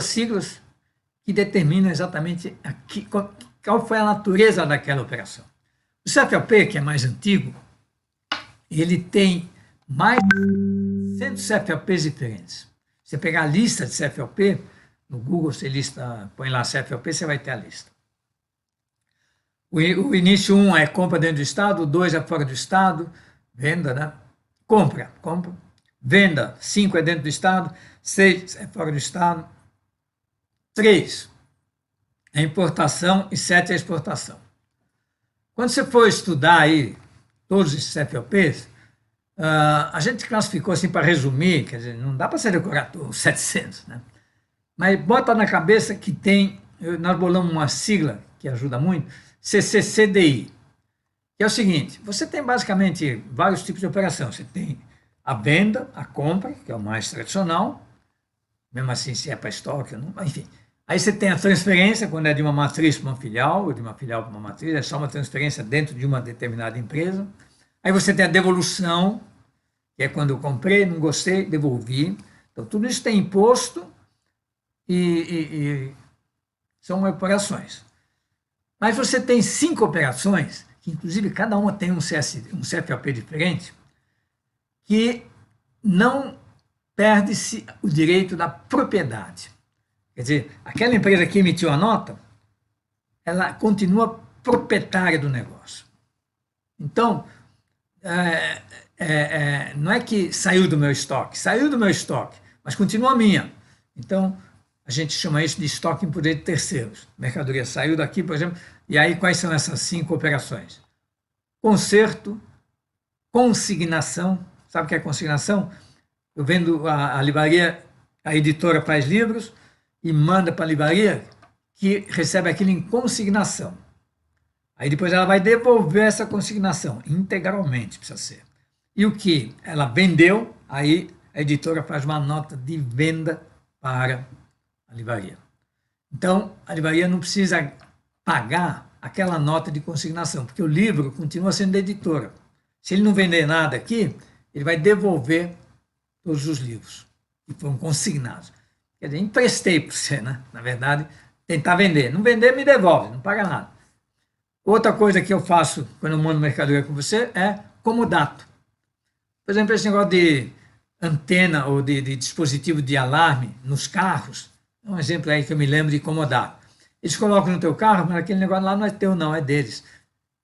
siglas que determinam exatamente qual foi a natureza daquela operação. O CFLP, que é mais antigo, ele tem mais de 100 CFLPs diferentes. Você pegar a lista de CFLP, no Google você põe lá CFLP, você vai ter a lista. O início 1 é compra dentro do Estado, o 2 é fora do Estado, venda, né? Compra. Venda, 5 é dentro do Estado, 6 é fora do Estado, 3 é importação e 7 é exportação. Quando você for estudar aí todos esses FOPs, a gente classificou assim para resumir, quer dizer, não dá para você decorar os 700, né? Mas bota na cabeça que nós bolamos uma sigla que ajuda muito, CCCDI, que é o seguinte, você tem basicamente vários tipos de operação. Você tem a venda, a compra, que é o mais tradicional, mesmo assim se é para estoque, não, enfim. Aí você tem a transferência, quando é de uma matriz para uma filial, ou de uma filial para uma matriz, é só uma transferência dentro de uma determinada empresa. Aí você tem a devolução, que é quando eu comprei, não gostei, devolvi. Então tudo isso tem imposto e são operações. Mas você tem 5 operações, que inclusive cada uma tem um CFOP diferente, que não perde-se o direito da propriedade. Quer dizer, aquela empresa que emitiu a nota, ela continua proprietária do negócio. Então, não é que saiu do meu estoque, mas continua minha. Então, a gente chama isso de estoque em poder de terceiros. A mercadoria saiu daqui, por exemplo, e aí quais são essas 5 operações? Conserto, consignação. Sabe o que é consignação? Eu vendo a livraria, a editora faz livros e manda para a livraria que recebe aquilo em consignação. Aí depois ela vai devolver essa consignação, integralmente precisa ser. E o que ela vendeu, aí a editora faz uma nota de venda para a livraria. Então, a livraria não precisa pagar aquela nota de consignação, porque o livro continua sendo da editora. Se ele não vender nada aqui, ele vai devolver todos os livros que foram consignados. Quer dizer, emprestei para você, né? Na verdade, tentar vender. Não vender, me devolve, não paga nada. Outra coisa que eu faço quando eu mando mercadoria com você é comodato. Por exemplo, esse negócio de antena ou de dispositivo de alarme nos carros, é um exemplo aí que eu me lembro de comodato. Eles colocam no teu carro, mas aquele negócio lá não é teu, não, é deles.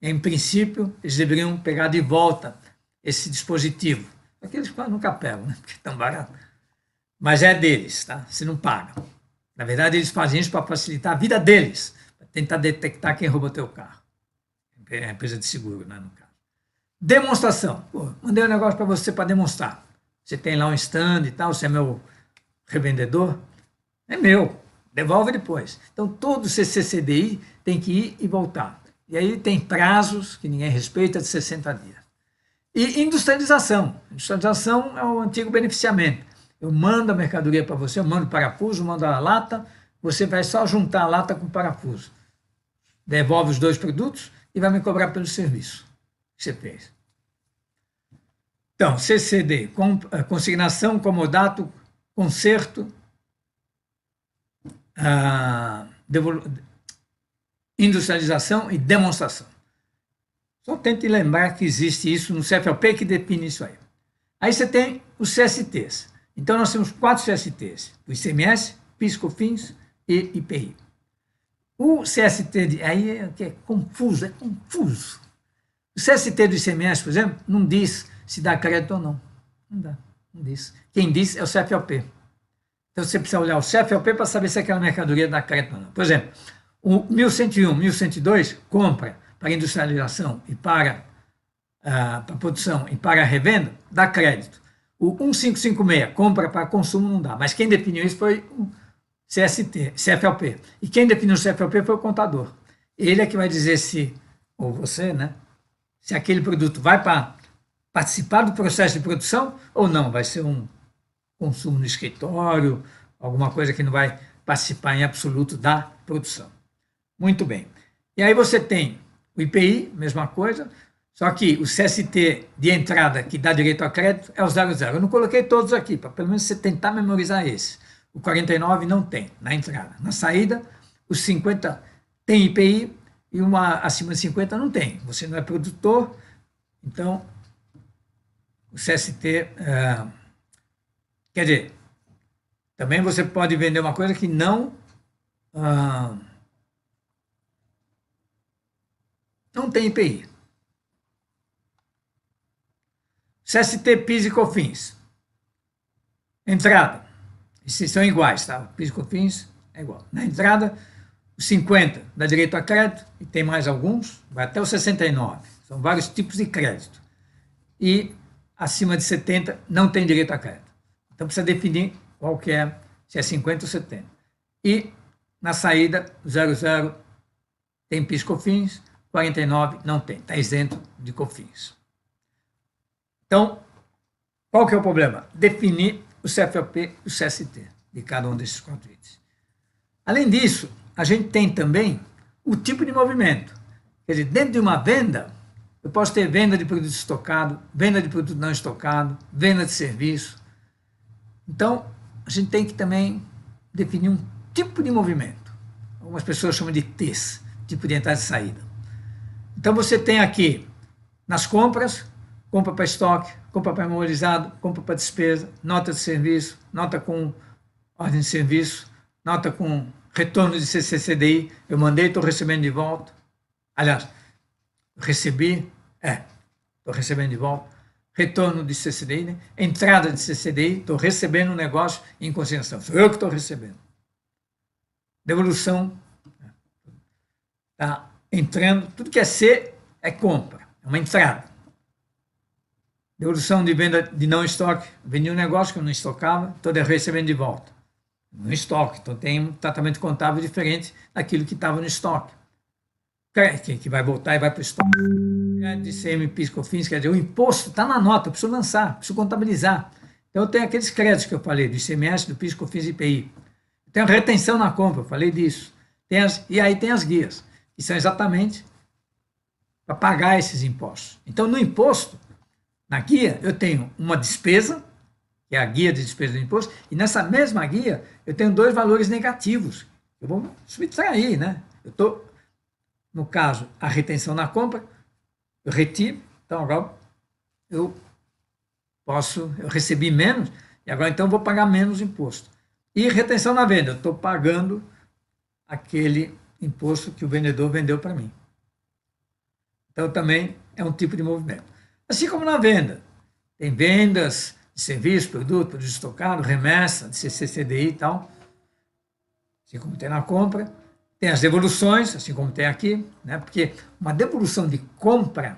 Em princípio, eles deveriam pegar de volta esse dispositivo. Aqueles quase nunca pegam, né? Porque é tão barato. Mas é deles, tá? Você não paga. Na verdade, eles fazem isso para facilitar a vida deles, para tentar detectar quem roubou teu carro. É a empresa de seguro, né, no caso. Demonstração. Pô, mandei um negócio para você para demonstrar. Você tem lá um stand e tal, você é meu revendedor. É meu. Devolve depois. Então, todo CCCDI tem que ir e voltar. E aí tem prazos que ninguém respeita de 60 dias. E industrialização. Industrialização é o antigo beneficiamento. Eu mando a mercadoria para você, eu mando parafuso, mando a lata, você vai só juntar a lata com o parafuso. Devolve os 2 produtos e vai me cobrar pelo serviço que você fez. Então, CCD, consignação, comodato, conserto, industrialização e demonstração. Só tente lembrar que existe isso no CFOP que define isso aí. Aí você tem os CSTs. Então nós temos 4 CSTs, o ICMS, PIS, COFINS e IPI. O CST, aí é confuso, O CST do ICMS, por exemplo, não diz se dá crédito ou não. Não dá, não diz. Quem diz é o CFOP. Então você precisa olhar o CFOP para saber se aquela mercadoria dá crédito ou não. Por exemplo, o 1101, 1102, compra para industrialização e para produção e para revenda, dá crédito. O 1556, compra para consumo, não dá. Mas quem definiu isso foi o CFOP. E quem definiu o CFOP foi o contador. Ele é que vai dizer se, ou você, né, se aquele produto vai para participar do processo de produção ou não. Vai ser um consumo no escritório, alguma coisa que não vai participar em absoluto da produção. Muito bem. E aí você tem o IPI, mesma coisa, só que o CST de entrada que dá direito a crédito é o 00. Eu não coloquei todos aqui, para pelo menos você tentar memorizar esse. O 49 não tem na entrada. Na saída, os 50 tem IPI e uma acima de 50 não tem. Você não é produtor, então o CST... quer dizer, também você pode vender uma coisa que não... não tem IPI. CST, PIS e COFINS. Entrada. Esses são iguais, tá? O PIS e COFINS é igual. Na entrada, os 50 dá direito a crédito, e tem mais alguns, vai até os 69. São vários tipos de crédito. E acima de 70 não tem direito a crédito. Então precisa definir qual que é, se é 50 ou 70. E na saída, 00 tem PIS e COFINS, 49 não tem, está isento de COFINS. Então, qual que é o problema? Definir o CFOP e o CST de cada um desses 4 itens. Além disso, a gente tem também o tipo de movimento. Quer dizer, dentro de uma venda, eu posso ter venda de produto estocado, venda de produto não estocado, venda de serviço. Então, a gente tem que também definir um tipo de movimento. Algumas pessoas chamam de TES, tipo de entrada e saída. Então, você tem aqui, nas compras, compra para estoque, compra para memorizado, compra para despesa, nota de serviço, nota com ordem de serviço, nota com retorno de CCCDI, eu mandei, estou recebendo de volta. Aliás, recebi, estou recebendo de volta. Retorno de CCDI, né? Entrada de CCDI, estou recebendo um negócio em consignação. Sou eu que estou recebendo. Devolução, está entrando, tudo que é C é compra, é uma entrada. Devolução de venda de não estoque, vendi um negócio que eu não estocava, estou recebendo de volta. No estoque, então tem um tratamento contábil diferente daquilo que estava no estoque. Que vai voltar e vai para o estoque. De ICM, PIS, COFINS, quer dizer, o imposto está na nota, eu preciso lançar, preciso contabilizar. Então eu tenho aqueles créditos que eu falei, do ICMS, do PIS, COFINS e IPI. Tem a retenção na compra, eu falei disso. E aí tem as guias, que são exatamente para pagar esses impostos. Então, no imposto, na guia, eu tenho uma despesa, que é a guia de despesa do imposto, e nessa mesma guia eu tenho 2 valores negativos. Eu vou subtrair, né? Eu estou, no caso, a retenção na compra, eu retiro, então agora eu recebi menos, e agora então eu vou pagar menos imposto. E retenção na venda, eu estou pagando aquele imposto que o vendedor vendeu para mim. Então também é um tipo de movimento. Assim como na venda, tem vendas de serviço, produto estocado, remessa, de CCCDI e tal, assim como tem na compra. Tem as devoluções, assim como tem aqui, né? Porque uma devolução de compra,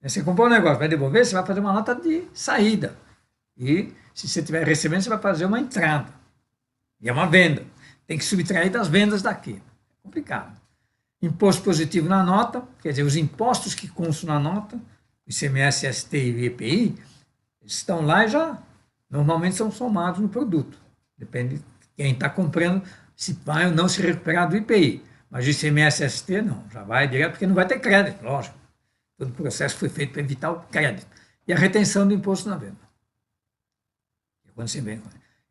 né? Você comprou um negócio, vai devolver, você vai fazer uma nota de saída. E se você estiver recebendo, você vai fazer uma entrada. E é uma venda. Tem que subtrair das vendas daqui. É complicado. Imposto positivo na nota, quer dizer, os impostos que constam na nota, ICMS, ST e IPI, estão lá e já normalmente são somados no produto. Depende de quem está comprando, se vai ou não se recuperar do IPI. Mas o ICMS, ST não, já vai direto, porque não vai ter crédito, lógico. Todo o processo foi feito para evitar o crédito. E a retenção do imposto na venda. Quando você vem.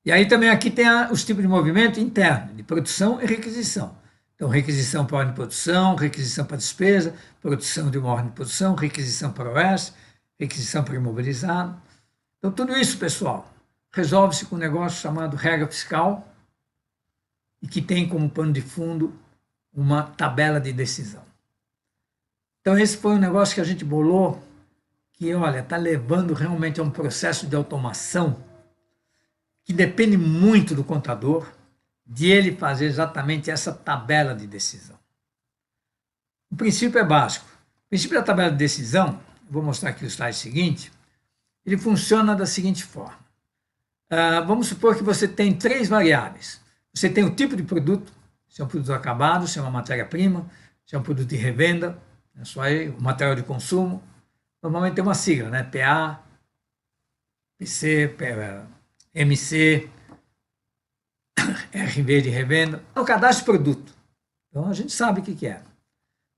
E aí também aqui tem os tipos de movimento interno, de produção e requisição. Então, requisição para ordem de produção, requisição para despesa, produção de uma ordem de produção, requisição para OS, requisição para imobilizado. Então, tudo isso, pessoal, resolve-se com um negócio chamado regra fiscal e que tem como pano de fundo uma tabela de decisão. Então, esse foi um negócio que a gente bolou, que, olha, está levando realmente a um processo de automação que depende muito do contador, de ele fazer exatamente essa tabela de decisão. O princípio é básico. O princípio da tabela de decisão, vou mostrar aqui o slide seguinte, ele funciona da seguinte forma. Vamos supor que você tem 3 variáveis. Você tem o tipo de produto, se é um produto acabado, se é uma matéria-prima, se é um produto de revenda, é só aí, o material de consumo. Normalmente tem uma sigla, né? PA, PC, MC, RV de revenda, é o cadastro de produto. Então a gente sabe o que é.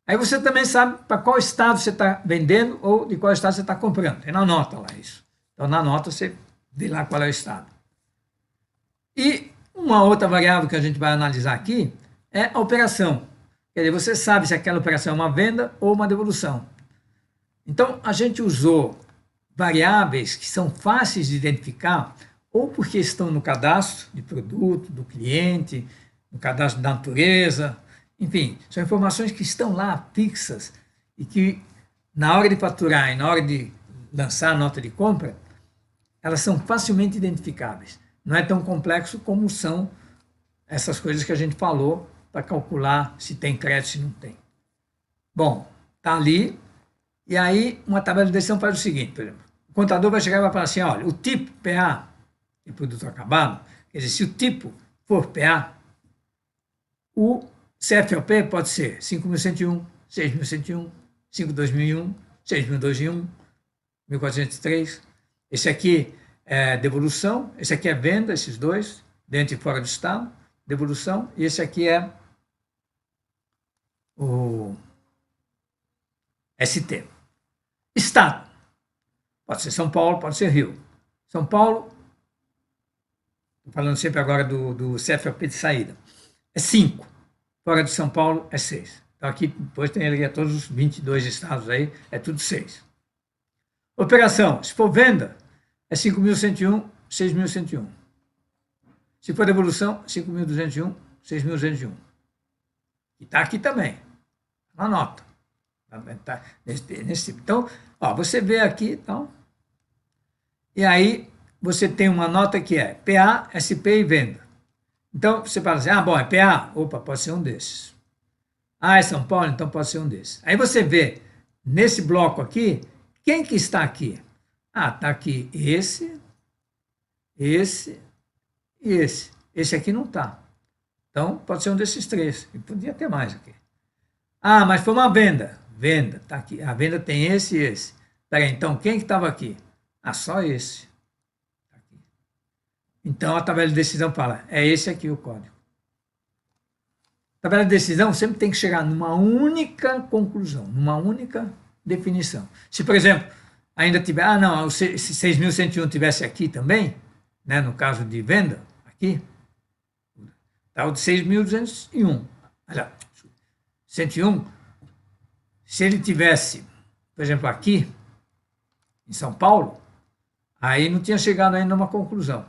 Aí você também sabe para qual estado você está vendendo ou de qual estado você está comprando. Tem na nota lá isso. Então na nota você vê lá qual é o estado. E uma outra variável que a gente vai analisar aqui é a operação. Quer dizer, você sabe se aquela operação é uma venda ou uma devolução. Então a gente usou variáveis que são fáceis de identificar ou porque estão no cadastro de produto, do cliente, no cadastro da natureza, enfim, são informações que estão lá fixas e que na hora de faturar e na hora de lançar a nota de compra, elas são facilmente identificáveis. Não é tão complexo como são essas coisas que a gente falou para calcular se tem crédito, se não tem. Bom, está ali, e aí uma tabela de decisão faz o seguinte, por exemplo, o contador vai chegar e vai falar assim, olha, o tipo PA, de produto acabado, quer dizer, se o tipo for PA, o CFOP pode ser 5.101, 6.101, 5.2001, 6.201, 1.403. Esse aqui é devolução, esse aqui é venda, esses dois, dentro e fora do estado, devolução, e esse aqui é o ST. Estado. Pode ser São Paulo, pode ser Rio. São Paulo, estou falando sempre agora do CFOP de saída, é 5. Fora de São Paulo é 6. Então aqui depois tem ali todos os 22 estados aí, é tudo 6. Operação, se for venda, é 5.101, 6.101. Se for devolução, 5.201, 6.201. E está aqui também, na nota. Tá nesse tipo. Então, ó, você vê aqui, então, e aí você tem uma nota que é PA, SP e venda. Então, você fala assim, bom, é PA? Opa, pode ser um desses. É São Paulo? Então pode ser um desses. Aí você vê, nesse bloco aqui, quem que está aqui? Está aqui esse e esse. Esse aqui não está. Então, pode ser um desses três. E podia ter mais aqui. Mas foi uma venda. Venda, está aqui. A venda tem esse e esse. Peraí, então, quem que estava aqui? Só esse. Tá aqui. Então, a tabela de decisão fala, é esse aqui o código. A tabela de decisão sempre tem que chegar numa única conclusão, numa única definição. Se, por exemplo, ainda tiver, se 6.101 tivesse aqui também, né, no caso de venda, aqui, está o de 6.201. 101, se ele tivesse, por exemplo, aqui, em São Paulo, aí não tinha chegado ainda numa conclusão.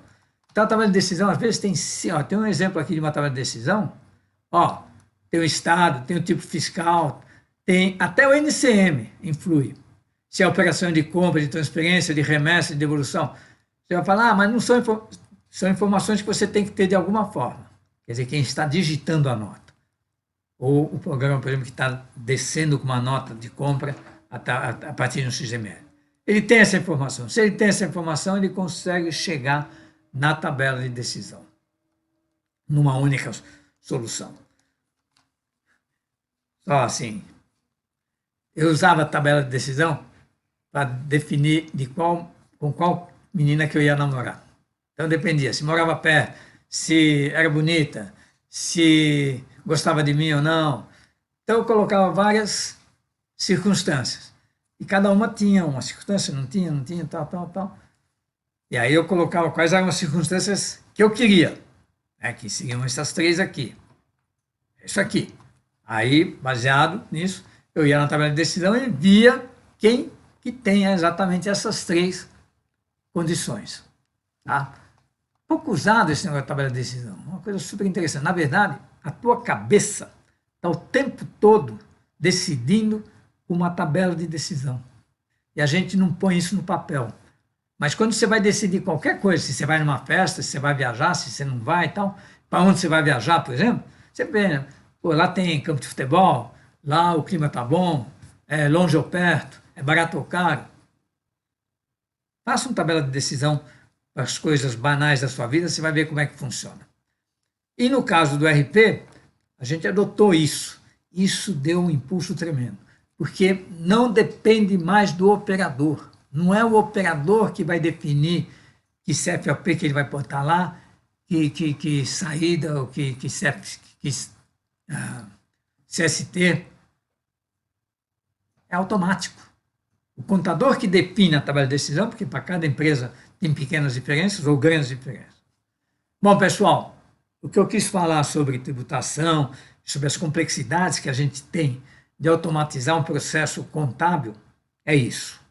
Então, a tabela de decisão, às vezes, tem um exemplo aqui de uma tabela de decisão, tem o estado, tem o tipo fiscal, tem até o NCM influi. Se é operação de compra, de transferência, de remessa, de devolução. Você vai falar, mas não são informações que você tem que ter de alguma forma. Quer dizer, quem está digitando a nota. Ou o programa, por exemplo, que está descendo com uma nota de compra a partir de um XML. Ele tem essa informação. Se ele tem essa informação, ele consegue chegar na tabela de decisão, numa única solução. Só assim, eu usava a tabela de decisão para definir com qual menina que eu ia namorar. Então dependia, se morava perto, se era bonita, se gostava de mim ou não. Então eu colocava várias circunstâncias. E cada uma tinha uma circunstância, não tinha, tal. E aí eu colocava quais eram as circunstâncias que eu queria, né, que seriam essas três aqui. Isso aqui. Aí, baseado nisso, eu ia na tabela de decisão e via quem que tenha exatamente essas três condições. Tá? Pouco usado esse negócio de tabela de decisão, uma coisa super interessante. Na verdade, a tua cabeça está o tempo todo decidindo uma tabela de decisão. E a gente não põe isso no papel. Mas quando você vai decidir qualquer coisa, se você vai numa festa, se você vai viajar, se você não vai e tal, para onde você vai viajar, por exemplo, você vê, né? Lá tem campo de futebol, lá o clima está bom, é longe ou perto, é barato ou caro. Faça uma tabela de decisão para as coisas banais da sua vida, você vai ver como é que funciona. E no caso do RP, a gente adotou isso. Isso deu um impulso tremendo, porque não depende mais do operador. Não é o operador que vai definir que CFOP que ele vai botar lá, que saída, ou que CST. É automático. O contador que define a tabela de decisão, porque para cada empresa tem pequenas diferenças ou grandes diferenças. Bom, pessoal, o que eu quis falar sobre tributação, sobre as complexidades que a gente tem de automatizar um processo contábil, é isso.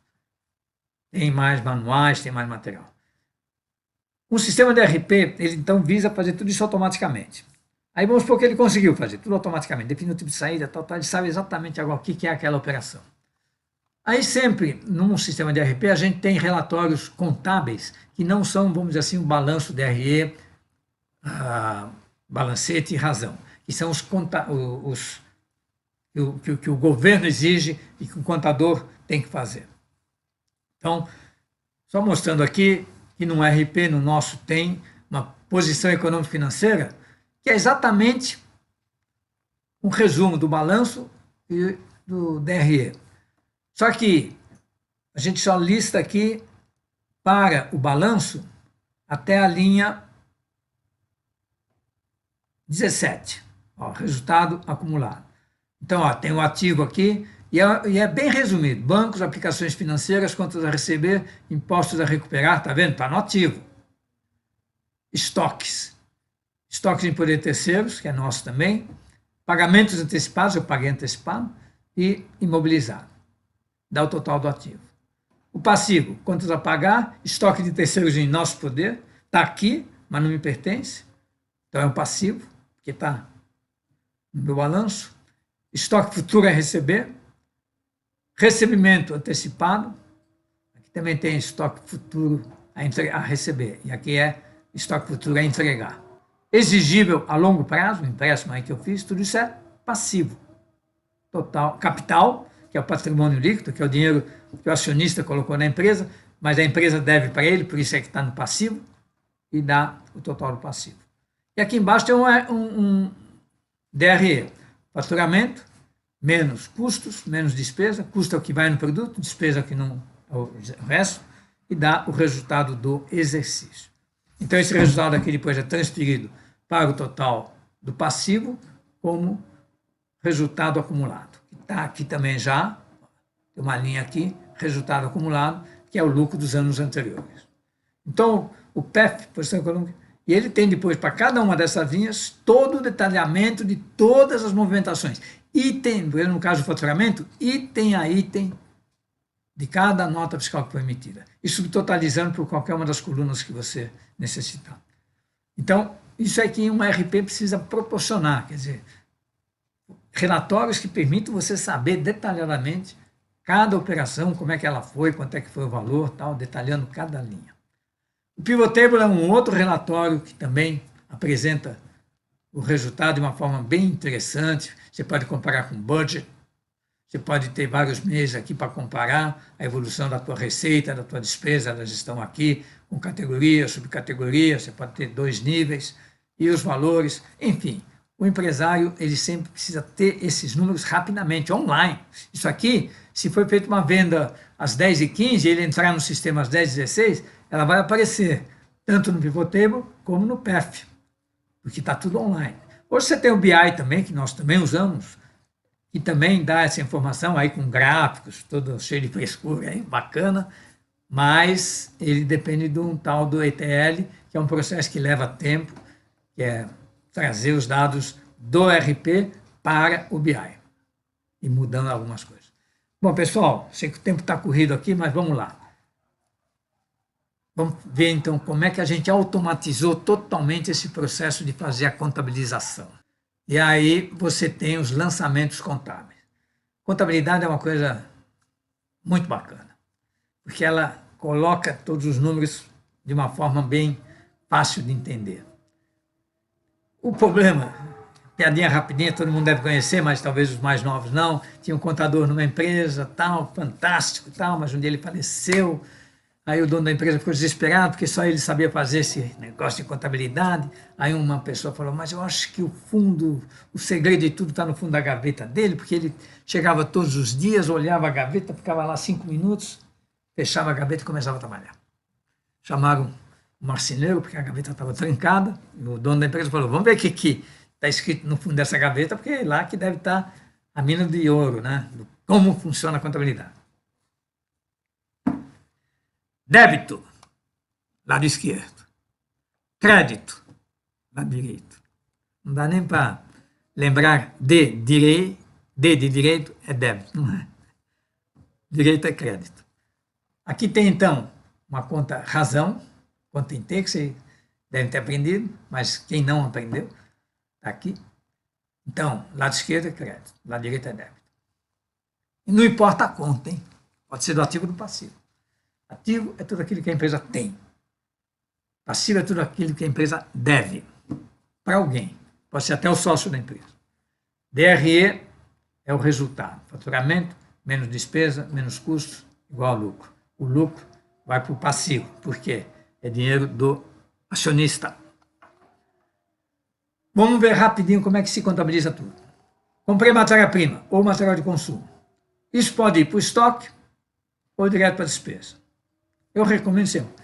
Tem mais manuais, tem mais material. Um sistema de RP, ele então visa fazer tudo isso automaticamente. Aí vamos supor que ele conseguiu fazer tudo automaticamente, definiu o tipo de saída, tal, tal, ele sabe exatamente agora o que é aquela operação. Aí sempre, num sistema de RP, a gente tem relatórios contábeis que não são, vamos dizer assim, o balanço DRE, balancete e razão, que são que o governo exige e que o contador tem que fazer. Então, só mostrando aqui que no RP, no nosso, tem uma posição econômico-financeira que é exatamente um resumo do balanço e do DRE. Só que a gente só lista aqui para o balanço até a linha 17, ó, resultado acumulado. Então, ó, tem o ativo aqui e é bem resumido. Bancos, aplicações financeiras, contas a receber, impostos a recuperar, tá vendo? Está no ativo. Estoques. Estoques em poder terceiros, que é nosso também. Pagamentos antecipados, eu paguei antecipado. E imobilizado. Dá o total do ativo. O passivo, contas a pagar, estoque de terceiros em nosso poder. Está aqui, mas não me pertence. Então é um passivo, que está no meu balanço. Estoque futuro a receber. Recebimento antecipado. Aqui também tem estoque futuro a receber. E aqui é estoque futuro a entregar. Exigível a longo prazo, o empréstimo aí que eu fiz, tudo isso é passivo. Total. Capital, que é o patrimônio líquido, que é o dinheiro que o acionista colocou na empresa, mas a empresa deve para ele, por isso é que está no passivo, e dá o total do passivo. E aqui embaixo tem um DRE, faturamento, menos custos, menos despesa, custo é o que vai no produto, despesa é o que não, o resto, e dá o resultado do exercício. Então esse resultado aqui depois é transferido para o total do passivo como resultado acumulado. Está aqui também já, tem uma linha aqui, resultado acumulado, que é o lucro dos anos anteriores. Então, o PEF, posição econômica, e ele tem depois, para cada uma dessas linhas, todo o detalhamento de todas as movimentações. Item, no caso do faturamento, item a item de cada nota fiscal que foi emitida. E subtotalizando por qualquer uma das colunas que você necessitar. Então, isso é que um RP precisa proporcionar, quer dizer, relatórios que permitam você saber detalhadamente cada operação, como é que ela foi, quanto é que foi o valor, tal, detalhando cada linha. O Pivot Table é um outro relatório que também apresenta o resultado de uma forma bem interessante. Você pode comparar com budget, você pode ter vários meses aqui para comparar a evolução da tua receita, da tua despesa, elas estão aqui com categoria, subcategoria, você pode ter 2 níveis e os valores, enfim. O empresário, ele sempre precisa ter esses números rapidamente, online. Isso aqui, se foi feita uma venda às 10h15 e ele entrar no sistema às 10h16, ela vai aparecer tanto no Pivot Table como no PEF, porque está tudo online. Hoje você tem o BI também, que nós também usamos, que também dá essa informação aí com gráficos, todo cheio de frescura, aí, bacana, mas ele depende de um tal do ETL, que é um processo que leva tempo, que é trazer os dados do RP para o BI e mudando algumas coisas. Bom, pessoal, sei que o tempo está corrido aqui, mas vamos lá. Vamos ver, então, como é que a gente automatizou totalmente esse processo de fazer a contabilização. E aí você tem os lançamentos contábeis. Contabilidade é uma coisa muito bacana, porque ela coloca todos os números de uma forma bem fácil de entender. O problema, piadinha rapidinha, todo mundo deve conhecer, mas talvez os mais novos não, tinha um contador numa empresa, tal, fantástico, tal, mas um dia ele faleceu. Aí o dono da empresa ficou desesperado, porque só ele sabia fazer esse negócio de contabilidade. Aí uma pessoa falou, mas eu acho que o segredo de tudo está no fundo da gaveta dele, porque ele chegava todos os dias, olhava a gaveta, ficava lá 5 minutos, fechava a gaveta e começava a trabalhar. Chamaram o marceneiro, porque a gaveta estava trancada, e o dono da empresa falou, vamos ver o que está escrito no fundo dessa gaveta, porque é lá que deve estar a mina de ouro, né? Como funciona a contabilidade. Débito, lado esquerdo. Crédito, lado direito. Não dá nem para lembrar de direito é débito, não é? Direito é crédito. Aqui tem, então, uma conta razão, conta em T, que você deve ter aprendido, mas quem não aprendeu, Está aqui. Então, lado esquerdo é crédito, lado direito é débito. E não importa a conta, hein? Pode ser do ativo ou do passivo. Ativo é tudo aquilo que a empresa tem. Passivo é tudo aquilo que a empresa deve para alguém. Pode ser até o sócio da empresa. DRE é o resultado. Faturamento, menos despesa, menos custos, igual a lucro. O lucro vai para o passivo. Por quê? É dinheiro do acionista. Vamos ver rapidinho como é que se contabiliza tudo. Comprei matéria-prima ou material de consumo. Isso pode ir para o estoque ou direto para a despesa. Eu recomendo sempre,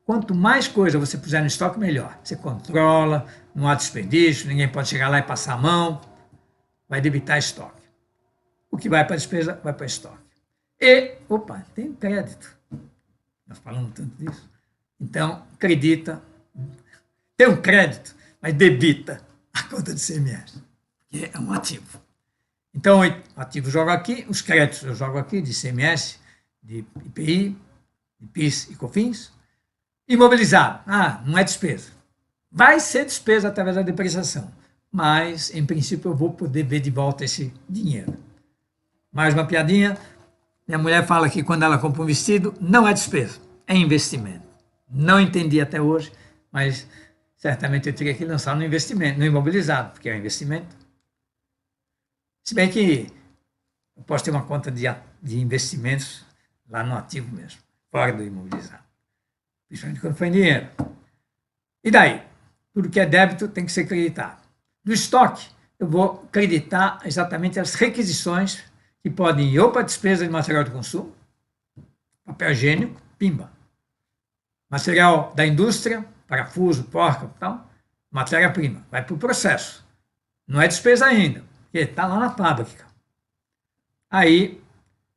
quanto mais coisa você puser no estoque, melhor. Você controla, não há desperdício, ninguém pode chegar lá e passar a mão, vai debitar estoque. O que vai para a despesa, vai para estoque. E, opa, tem crédito. Nós falamos tanto disso. Então, acredita, tem um crédito, mas debita a conta de CMS, que é um ativo. Então, o ativo eu jogo aqui, os créditos eu jogo aqui, de ICMS, de IPI, de PIS e COFINS. Imobilizado, não é despesa. Vai ser despesa através da depreciação, mas, em princípio, eu vou poder ver de volta esse dinheiro. Mais uma piadinha, minha mulher fala que quando ela compra um vestido, não é despesa, é investimento. Não entendi até hoje, mas certamente eu teria que lançar no investimento, no imobilizado, porque é um investimento. Se bem que eu posso ter uma conta de investimentos lá no ativo mesmo, fora do imobilizado. Principalmente quando for em dinheiro. E daí? Tudo que é débito tem que ser creditado. Do estoque, eu vou creditar exatamente as requisições que podem ir ou para despesa de material de consumo, papel higiênico, pimba. Material da indústria, parafuso, porca, tal, matéria-prima, vai para o processo. Não é despesa ainda, porque está lá na fábrica. Aí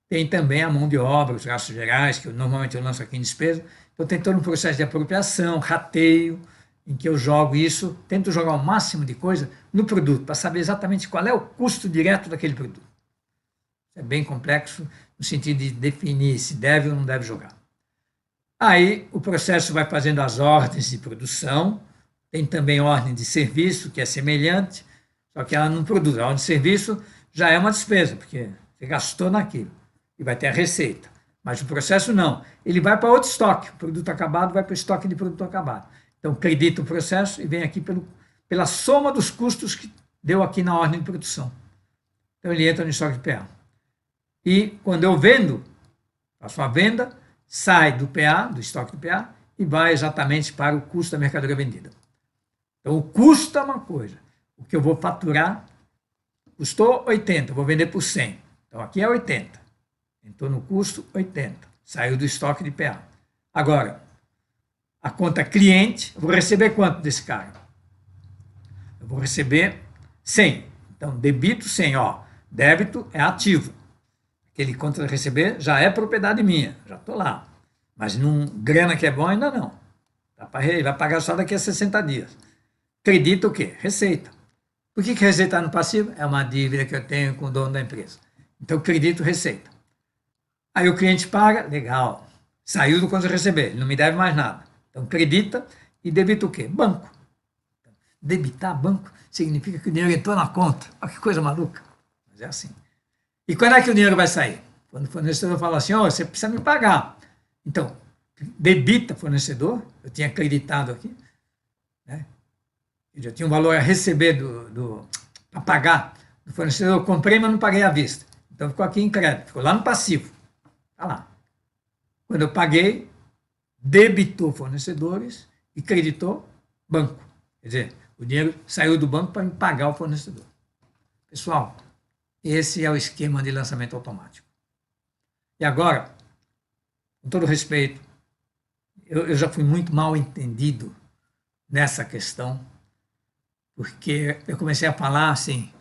tem também a mão de obra, os gastos gerais, que normalmente eu lanço aqui em despesa. Então tem todo um processo de apropriação, rateio, em que eu jogo isso, tento jogar o máximo de coisa no produto, para saber exatamente qual é o custo direto daquele produto. É bem complexo no sentido de definir se deve ou não deve jogar. Aí o processo vai fazendo as ordens de produção, tem também ordem de serviço, que é semelhante, só que ela não produz. A ordem de serviço já é uma despesa, porque você gastou naquilo, e vai ter a receita. Mas o processo não, ele vai para outro estoque, o produto acabado vai para o estoque de produto acabado. Então credita o processo e vem aqui pela soma dos custos que deu aqui na ordem de produção. Então ele entra no estoque de PA. E quando eu vendo, faço a venda, sai do PA, do estoque do PA, e vai exatamente para o custo da mercadoria vendida. Então o custo é uma coisa, o que eu vou faturar custou 80, eu vou vender por 100. Então aqui é 80. Entrou no custo 80. Saiu do estoque de PA. Agora, a conta cliente, eu vou receber quanto desse cara? Eu vou receber 100. Então, debito 100, ó. Débito é ativo. Aquele conta a receber já é propriedade minha, já estou lá. Mas grana que é bom ainda não. Ele vai pagar só daqui a 60 dias. Credita o quê? Receita. Por que receita no passivo? É uma dívida que eu tenho com o dono da empresa. Então, credito receita. Aí o cliente paga, legal. Saiu do conta a receber, ele não me deve mais nada. Então, credita e debita o quê? Banco. Debitar banco significa que o dinheiro entrou na conta. Olha que coisa maluca. Mas é assim. E quando é que o dinheiro vai sair? Quando o fornecedor fala assim, você precisa me pagar. Então, debita fornecedor, eu tinha acreditado aqui, né? Eu já tinha um valor a receber para pagar do fornecedor, eu comprei, mas não paguei à vista. Então ficou aqui em crédito, ficou lá no passivo. Está lá. Quando eu paguei, debitou fornecedores e creditou banco. Quer dizer, o dinheiro saiu do banco para me pagar o fornecedor. Pessoal, esse é o esquema de lançamento automático. E agora, com todo respeito, eu já fui muito mal entendido nessa questão, porque eu comecei a falar assim,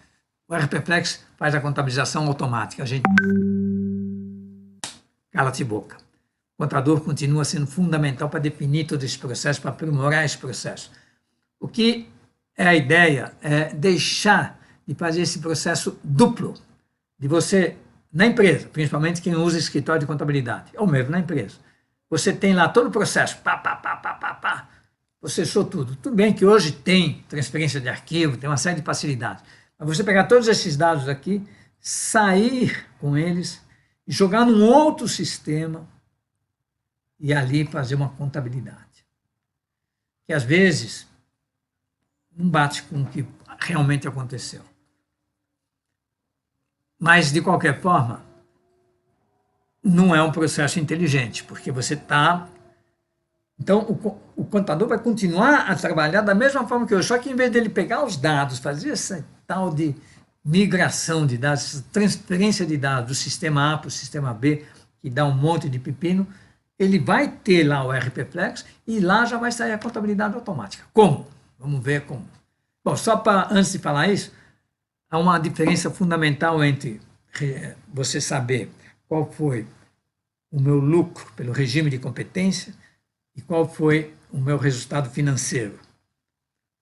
o RPPlex faz a contabilização automática, a gente cala-te boca. O contador continua sendo fundamental para definir todo esse processo, para aprimorar esse processo. O que é a ideia é deixar de fazer esse processo duplo, de você, na empresa, principalmente quem usa escritório de contabilidade, ou mesmo na empresa, você tem lá todo o processo, processou tudo. Tudo bem que hoje tem transferência de arquivo, tem uma série de facilidades. Mas você pegar todos esses dados aqui, sair com eles, e jogar num outro sistema e ali fazer uma contabilidade. Que às vezes não bate com o que realmente aconteceu. Mas, de qualquer forma, não é um processo inteligente, porque você está... Então, o contador vai continuar a trabalhar da mesma forma que eu, só que em vez dele pegar os dados, fazer essa tal de migração de dados, essa transferência de dados do sistema A para o sistema B, que dá um monte de pepino, ele vai ter lá o RP Flex e lá já vai sair a contabilidade automática. Como? Vamos ver como. Bom, só para, antes de falar isso, há uma diferença fundamental entre você saber qual foi o meu lucro pelo regime de competência e qual foi o meu resultado financeiro.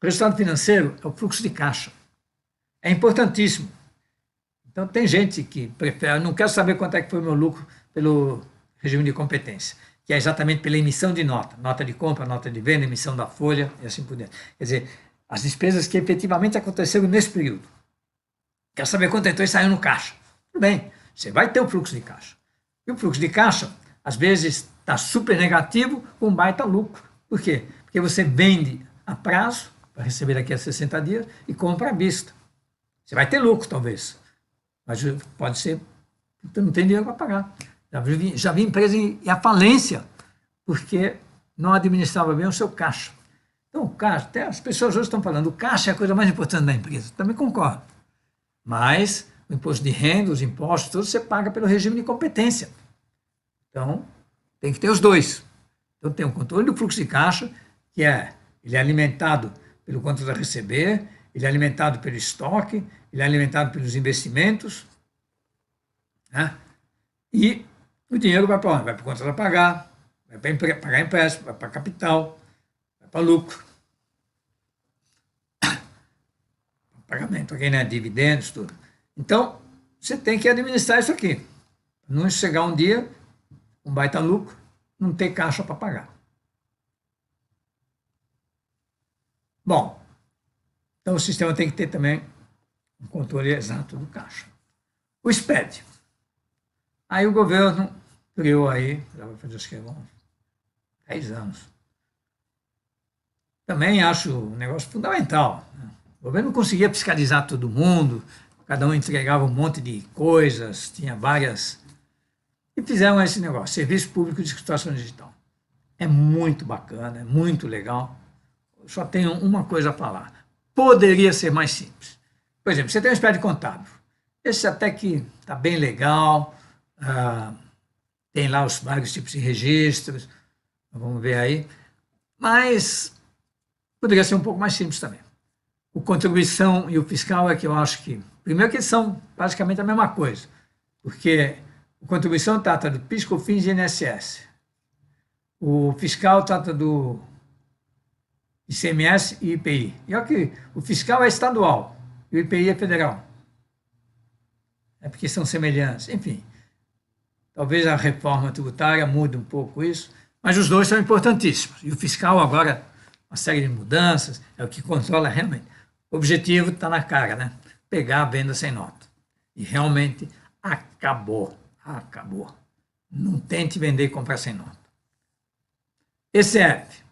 O resultado financeiro é o fluxo de caixa. É importantíssimo. Então, tem gente que prefere, não quero saber quanto é que foi o meu lucro pelo regime de competência, que é exatamente pela emissão de nota, nota de compra, nota de venda, emissão da folha e assim por diante. Quer dizer, as despesas que efetivamente aconteceram nesse período. Quer saber quanto entrou e saiu no caixa. Tudo bem, você vai ter o fluxo de caixa. E o fluxo de caixa, às vezes, está super negativo com baita lucro. Por quê? Porque você vende a prazo, para receber daqui a 60 dias, e compra à vista. Você vai ter lucro, talvez, mas pode ser que você não tem dinheiro para pagar. Já vi empresa em à falência, porque não administrava bem o seu caixa. Então, o caixa, até as pessoas hoje estão falando, o caixa é a coisa mais importante da empresa. Também concordo. Mas o imposto de renda, os impostos, tudo você paga pelo regime de competência. Então, tem que ter os dois. Então, tem o controle do fluxo de caixa, que ele é alimentado pelo quanto vai receber, ele é alimentado pelo estoque, ele é alimentado pelos investimentos, né? E o dinheiro vai para onde? Vai para conta a pagar, vai para pagar empréstimo, vai para capital, vai para lucro. Pagamento para quem não é dividendos, tudo. Então, você tem que administrar isso aqui. Não chegar um dia, um baita lucro, não ter caixa para pagar. Bom, então o sistema tem que ter também um controle exato do caixa. O SPED. Aí o governo criou aí, já vai fazer, acho que 10 anos. Também acho um negócio fundamental, né? O governo não conseguia fiscalizar todo mundo, cada um entregava um monte de coisas, tinha várias... E fizeram esse negócio, Serviço Público de Escrituração Digital. É muito bacana, é muito legal. Eu só tenho uma coisa a falar. Poderia ser mais simples. Por exemplo, você tem um SPED contábil. Esse até que está bem legal, tem lá os vários tipos de registros, vamos ver aí, mas poderia ser um pouco mais simples também. O contribuição e o fiscal é que eu acho que... Primeiro que eles são basicamente a mesma coisa, porque o contribuição trata do PIS, COFINS e INSS. O fiscal trata do ICMS e IPI. E olha que o fiscal é estadual e o IPI é federal. É porque são semelhantes. Enfim, talvez a reforma tributária mude um pouco isso, mas os dois são importantíssimos. E o fiscal agora, uma série de mudanças, é o que controla realmente. O objetivo está na cara, né? Pegar a venda sem nota. E realmente acabou. Acabou. Não tente vender e comprar sem nota. ECF.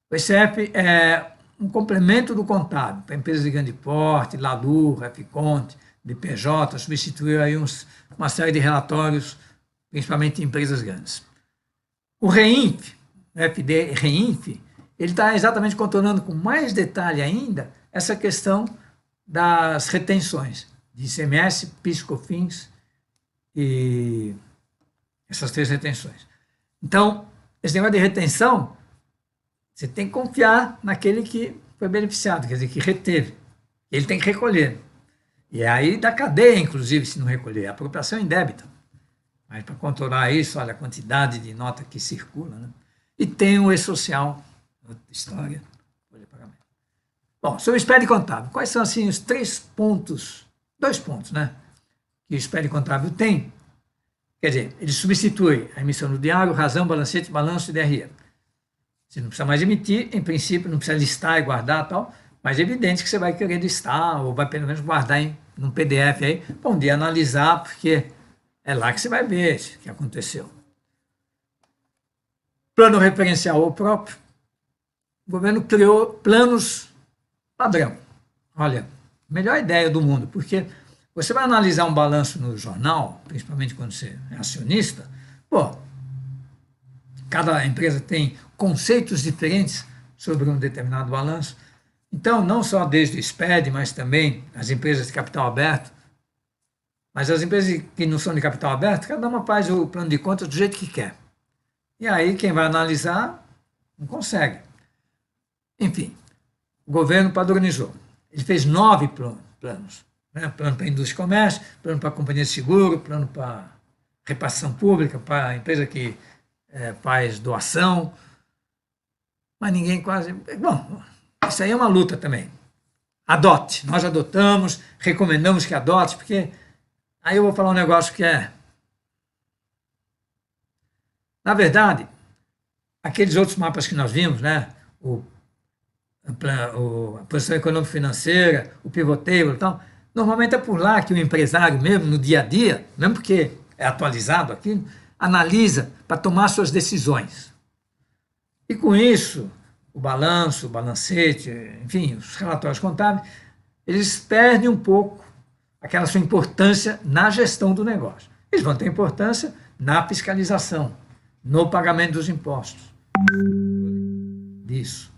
O ECF é um complemento do contábil para empresas de grande porte, LADUR, FCONT, BPJ, substituiu aí uma série de relatórios, principalmente em empresas grandes. O REINF, o FD REINF, ele está exatamente contornando com mais detalhe ainda essa questão das retenções de ICMS, PIS, COFINS e essas 3 retenções. Então, esse negócio de retenção, você tem que confiar naquele que foi beneficiado, quer dizer, que reteve. Ele tem que recolher. E aí da cadeia, inclusive, se não recolher. A apropriação indébita. Mas para controlar isso, olha a quantidade de nota que circula, né? E tem o E-Social, outra história, folha de pagamento. Bom, sobre o SPED contábil, quais são assim os 2 pontos, que o SPED contábil tem? Quer dizer, ele substitui a emissão do diário, razão, balancete, balanço e DRE. Você não precisa mais emitir, em princípio, não precisa listar e guardar e tal, mas é evidente que você vai querer listar, ou vai pelo menos guardar num PDF aí, para um dia analisar, porque é lá que você vai ver o que aconteceu. Plano referencial ou próprio, o governo criou planos padrão. Olha, melhor ideia do mundo, porque você vai analisar um balanço no jornal, principalmente quando você é acionista, pô, cada empresa tem conceitos diferentes sobre um determinado balanço. Então, não só desde o SPED, mas também as empresas de capital aberto. Mas as empresas que não são de capital aberto, cada uma faz o plano de contas do jeito que quer. E aí, quem vai analisar, não consegue. Enfim, o governo padronizou. Ele fez 9 planos. Né? Plano para a indústria e comércio, plano para a companhia de seguro, plano para repartição pública, para a empresa que faz doação. Mas ninguém quase... Bom, isso aí é uma luta também. Adote. Nós adotamos, recomendamos que adote, porque aí eu vou falar um negócio que é... Na verdade, aqueles outros mapas que nós vimos, né? A posição econômico-financeira, o pivot table e tal, normalmente é por lá que o empresário mesmo, no dia a dia, mesmo porque é atualizado aqui, analisa para tomar suas decisões. E com isso, o balanço, o balancete, enfim, os relatórios contábeis, eles perdem um pouco aquela sua importância na gestão do negócio. Eles vão ter importância na fiscalização, no pagamento dos impostos. Disso.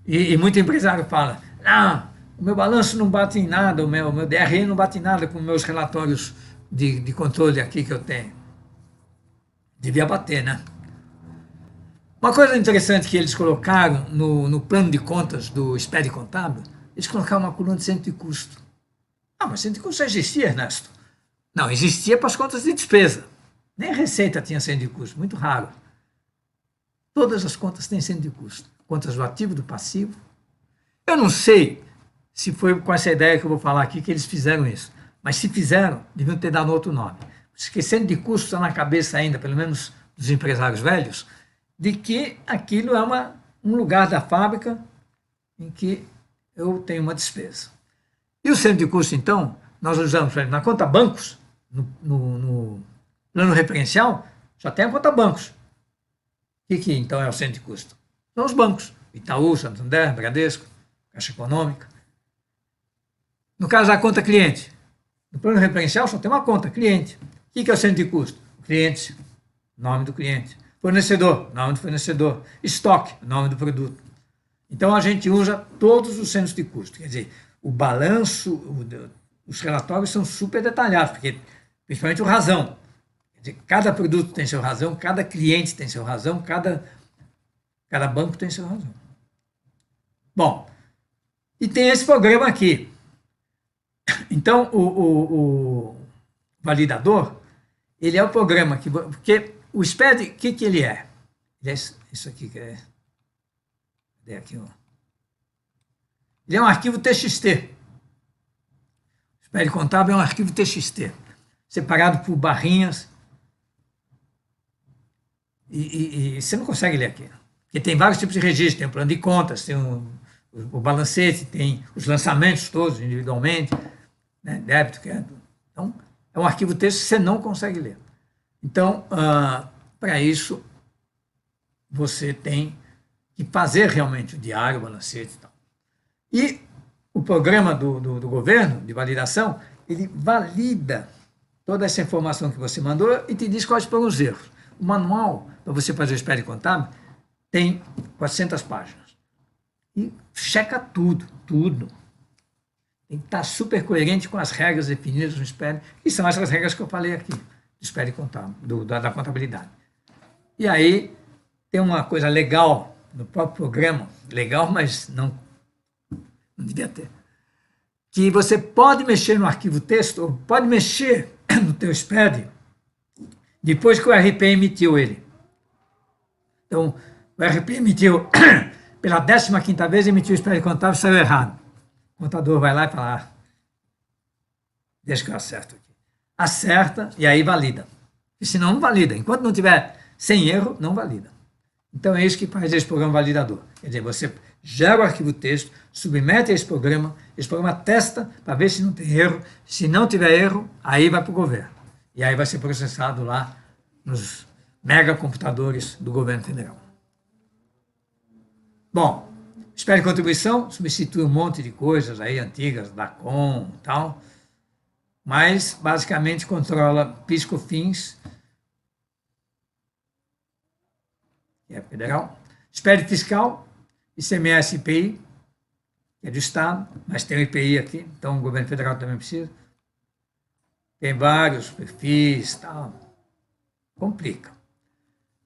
E muito empresário fala, não, o meu balanço não bate em nada, o meu DRE não bate em nada com meus relatórios de controle aqui que eu tenho. Devia bater, né? Uma coisa interessante que eles colocaram no plano de contas do SPED contábil, eles colocaram uma coluna de centro de custo. Ah, mas centro de custo já existia, Ernesto. Não, existia para as contas de despesa. Nem a Receita tinha centro de custo, muito raro. Todas as contas têm centro de custo. Contas do ativo, do passivo. Eu não sei se foi com essa ideia que eu vou falar aqui que eles fizeram isso. Mas se fizeram, deviam ter dado outro nome. Porque centro de custo está na cabeça ainda, pelo menos dos empresários velhos, de que aquilo é um lugar da fábrica em que eu tenho uma despesa. E o centro de custo, então, nós usamos na conta bancos, no plano referencial, só tem a conta bancos. O que então é o centro de custo? São os bancos, Itaú, Santander, Bradesco, Caixa Econômica. No caso da conta cliente, no plano referencial só tem uma conta, cliente. O que é o centro de custo? O cliente, nome do cliente. Fornecedor, nome do fornecedor. Estoque, nome do produto. Então a gente usa todos os centros de custo. Quer dizer, o balanço, os relatórios são super detalhados, porque principalmente o razão. Quer dizer, cada produto tem seu razão, cada cliente tem seu razão, cada banco tem seu razão. Bom, e tem esse programa aqui. Então, o validador, ele é o programa que... Porque o SPED, o que ele é? Ele é isso aqui que é... Cadê aqui, ó? Ele é um arquivo TXT. O SPED contábil é um arquivo TXT, separado por barrinhas. E você não consegue ler aqui. Porque tem vários tipos de registro. Tem o plano de contas, tem o balancete, tem os lançamentos todos individualmente, né? Débito, crédito. Então, é um arquivo texto que você não consegue ler. Então, para isso, você tem que fazer realmente o diário, o balancete e tal. E o programa do governo de validação, ele valida toda essa informação que você mandou e te diz quais foram os erros. O manual, para você fazer o SPED contábil, tem 400 páginas. E checa tudo, tudo. Tem que estar super coerente com as regras definidas no SPED, que são essas regras que eu falei aqui, do SPED contábil, da contabilidade. E aí, tem uma coisa legal no próprio programa, legal, mas não devia ter, que você pode mexer no arquivo texto, ou pode mexer no teu SPED, depois que o RP emitiu ele. Então, o RP emitiu, pela 15ª vez, emitiu o SPED contábil e saiu errado. O contador vai lá e fala, deixa que eu acerto aqui. Acerta e aí valida. E senão não valida. Enquanto não tiver sem erro, não valida. Então é isso que faz esse programa validador. Quer dizer, você gera o arquivo texto, submete a esse programa testa para ver se não tem erro. Se não tiver erro, aí vai para o governo. E aí vai ser processado lá nos megacomputadores do governo federal. Bom, espere contribuição, substitui um monte de coisas aí antigas, da Com e tal, mas basicamente controla PIS, COFINS, que é federal, espere fiscal, ICMS e IPI, que é do Estado, mas tem o IPI aqui, então o governo federal também precisa. Tem vários perfis, tal. Complica.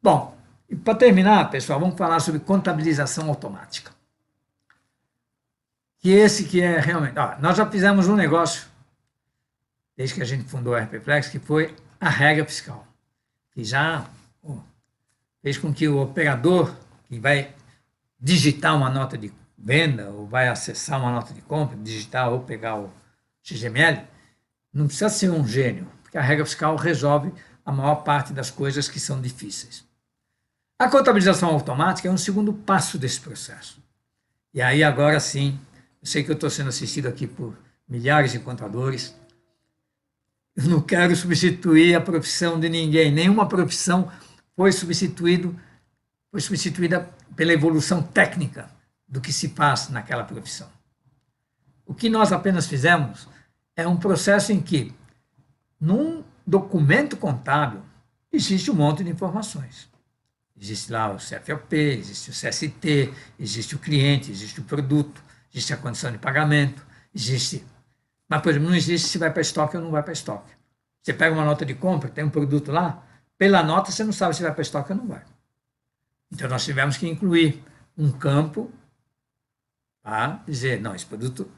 Bom, e para terminar, pessoal, vamos falar sobre contabilização automática. Que esse que é realmente... nós já fizemos um negócio, desde que a gente fundou a RPFlex, que foi a regra fiscal, que já fez com que o operador que vai digitar uma nota de venda ou vai acessar uma nota de compra, digitar ou pegar o XML, não precisa ser um gênio, porque a regra fiscal resolve a maior parte das coisas que são difíceis. A contabilização automática é um segundo passo desse processo. E aí agora sim, eu sei que eu estou sendo assistido aqui por milhares de contadores, eu não quero substituir a profissão de ninguém, nenhuma profissão foi substituída pela evolução técnica do que se faz naquela profissão. O que nós apenas fizemos é um processo em que, num documento contábil, existe um monte de informações. Existe lá o CFOP, existe o CST, existe o cliente, existe o produto, existe a condição de pagamento, existe... Mas, por exemplo, não existe se vai para estoque ou não vai para estoque. Você pega uma nota de compra, tem um produto lá, pela nota você não sabe se vai para estoque ou não vai. Então, nós tivemos que incluir um campo para dizer, não, esse produto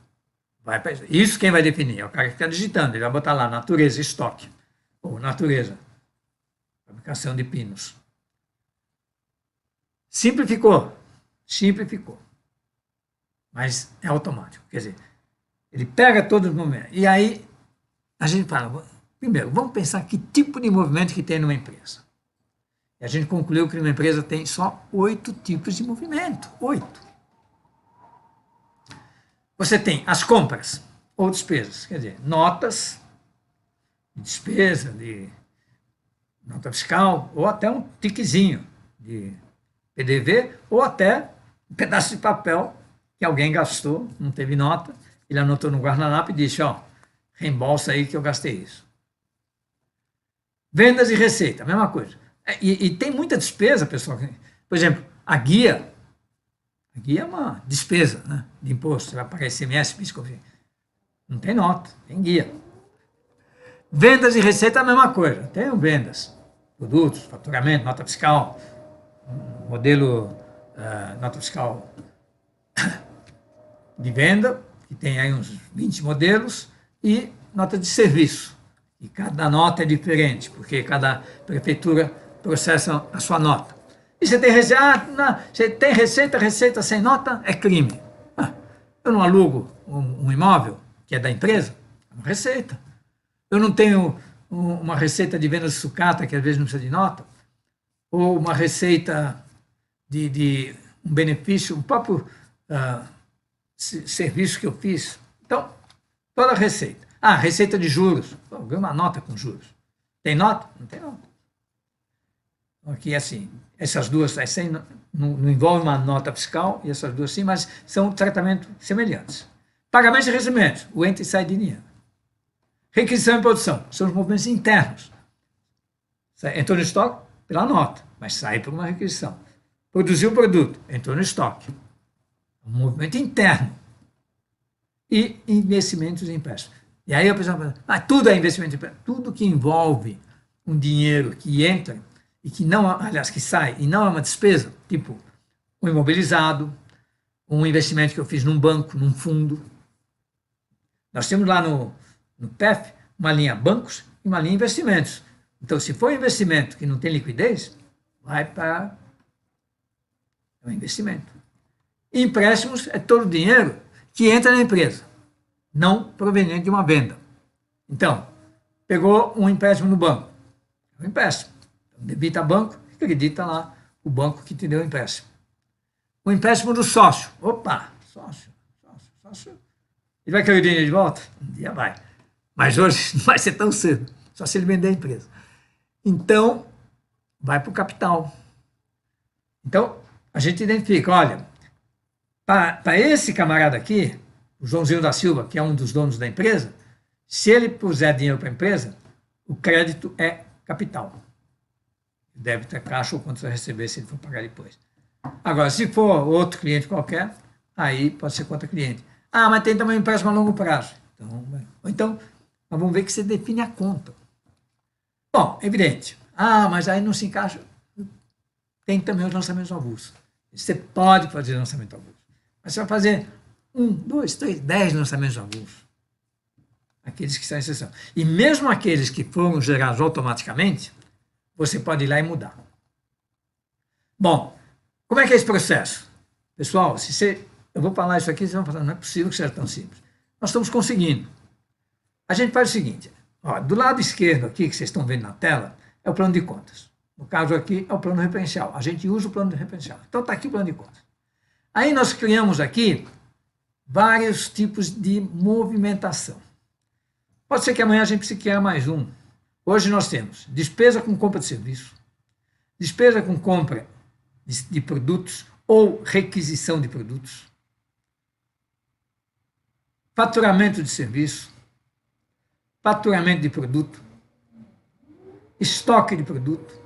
vai para estoque. Isso quem vai definir? É o cara que fica digitando, ele vai botar lá natureza, estoque, ou natureza, fabricação de pinos. Simplificou, mas é automático, quer dizer, ele pega todos os movimentos, e aí a gente fala, primeiro, vamos pensar que tipo de movimento que tem numa empresa. E a gente concluiu que numa empresa tem só 8 tipos de movimento, 8. Você tem as compras ou despesas, quer dizer, notas de despesa, de nota fiscal, ou até um tiquezinho de PDV, ou até um pedaço de papel que alguém gastou, não teve nota, ele anotou no guardanapo e disse, reembolsa aí que eu gastei isso. Vendas e receita, a mesma coisa. E tem muita despesa, pessoal. Por exemplo, a guia é uma despesa, né, de imposto, você vai pagar ICMS, PIS, COFINS. Não tem nota, tem guia. Vendas e receita é a mesma coisa, tem vendas, produtos, faturamento, nota fiscal, modelo nota fiscal de venda, que tem aí uns 20 modelos, e nota de serviço. E cada nota é diferente, porque cada prefeitura processa a sua nota. E você tem receita, você tem receita sem nota é crime. Eu não alugo um imóvel, que é da empresa, é uma receita. Eu não tenho uma receita de venda de sucata, que às vezes não precisa de nota, ou uma receita de um benefício, um próprio serviço que eu fiz. Então, toda a receita. Receita de juros. Eu ganho uma nota com juros. Tem nota? Não tem nota. Aqui, assim, essas duas, assim, não envolve uma nota fiscal, e essas duas sim, mas são tratamentos semelhantes. Pagamentos e recebimentos, o entra e sai de dinheiro. Requisição e produção, são os movimentos internos. Entrou no estoque pela nota, mas sai por uma requisição. Produziu o produto, entrou no estoque. Um movimento interno. E investimentos e empréstimos. E aí a pessoa fala, tudo é investimento e empréstimo. Tudo que envolve um dinheiro que entra e que não, aliás, que sai e não é uma despesa, tipo um imobilizado, um investimento que eu fiz num banco, num fundo. Nós temos lá no PEF uma linha bancos e uma linha investimentos. Então, se for investimento que não tem liquidez, vai para o investimento. E empréstimos é todo o dinheiro que entra na empresa, não proveniente de uma venda. Então, pegou um empréstimo no banco, é um empréstimo. Então, debita banco, acredita lá o banco que te deu o empréstimo. O empréstimo do sócio. Opa, sócio. Ele vai querer o dinheiro de volta? Um dia vai. Mas hoje não vai ser tão cedo, só se ele vender a empresa. Então, vai para o capital. Então, a gente identifica, olha, para esse camarada aqui, o Joãozinho da Silva, que é um dos donos da empresa, se ele puser dinheiro para a empresa, o crédito é capital. Deve ter caixa ou quanto você receber se ele for pagar depois. Agora, se for outro cliente qualquer, aí pode ser conta cliente. Ah, mas tem também empréstimo a longo prazo. Então, nós vamos ver que você define a conta. Bom, evidente. Ah, mas aí não se encaixa. Tem também os lançamentos avulsos. Você pode fazer lançamento avulso. Mas você vai fazer 1, 2, 3, 10 lançamentos avulsos. Aqueles que são exceção. E mesmo aqueles que foram gerados automaticamente, você pode ir lá e mudar. Bom, como é que é esse processo? Pessoal, eu vou falar isso aqui, vocês vão falar, não é possível que seja tão simples. Nós estamos conseguindo. A gente faz o seguinte, ó, do lado esquerdo aqui, que vocês estão vendo na tela, é o plano de contas. No caso aqui, é o plano referencial. A gente usa o plano referencial. Então está aqui o plano de contas. Aí nós criamos aqui vários tipos de movimentação. Pode ser que amanhã a gente precise criar mais um. Hoje nós temos despesa com compra de serviço, despesa com compra de produtos ou requisição de produtos, faturamento de serviço, faturamento de produto, estoque de produto.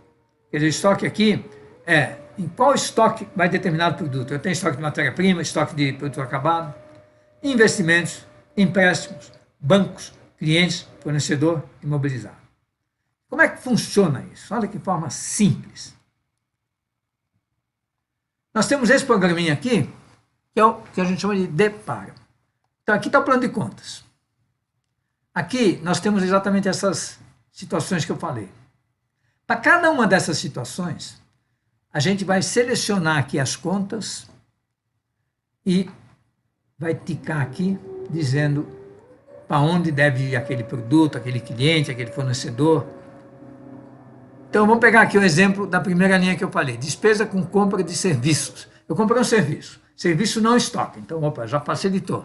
Quer dizer, estoque aqui é em qual estoque vai determinado produto. Eu tenho estoque de matéria-prima, estoque de produto acabado, investimentos, empréstimos, bancos, clientes, fornecedor, imobilizado. Como é que funciona isso? Olha que forma simples. Nós temos esse programinha aqui, que é o que a gente chama de deparo. Então, aqui está o plano de contas. Aqui nós temos exatamente essas situações que eu falei. Para cada uma dessas situações, a gente vai selecionar aqui as contas e vai ticar aqui dizendo para onde deve ir aquele produto, aquele cliente, aquele fornecedor. Então, vamos pegar aqui o exemplo da primeira linha que eu falei, despesa com compra de serviços. Eu comprei um serviço não estoque, então, opa, já facilitou.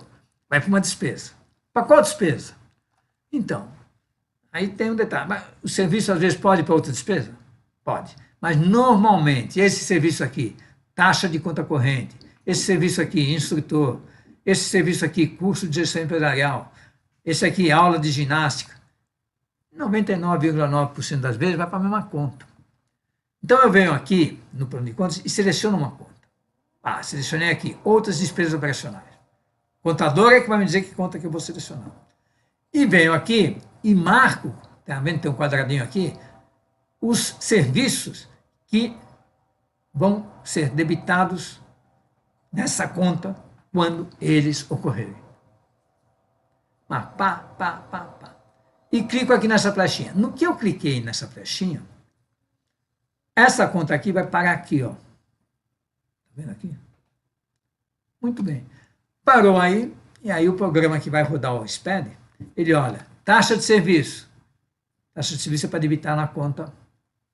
Vai para uma despesa. Para qual despesa? Então, aí tem um detalhe. Mas o serviço, às vezes, pode ir para outra despesa? Pode. Mas, normalmente, esse serviço aqui, taxa de conta corrente, esse serviço aqui, instrutor, esse serviço aqui, curso de gestão empresarial, esse aqui, aula de ginástica, 99,9% das vezes vai para a mesma conta. Então, eu venho aqui no plano de contas e seleciono uma conta. Ah, selecionei aqui outras despesas operacionais. O contador é que vai me dizer que conta que eu vou selecionar. E venho aqui e marco, tá vendo? Tem um quadradinho aqui, os serviços que vão ser debitados nessa conta quando eles ocorrerem. Pá. E clico aqui nessa flechinha. No que eu cliquei nessa flechinha, essa conta aqui vai parar aqui, ó. Tá vendo aqui? Muito bem. Parou aí, e aí o programa que vai rodar o SPED, ele olha, taxa de serviço. Taxa de serviço é para debitar na conta.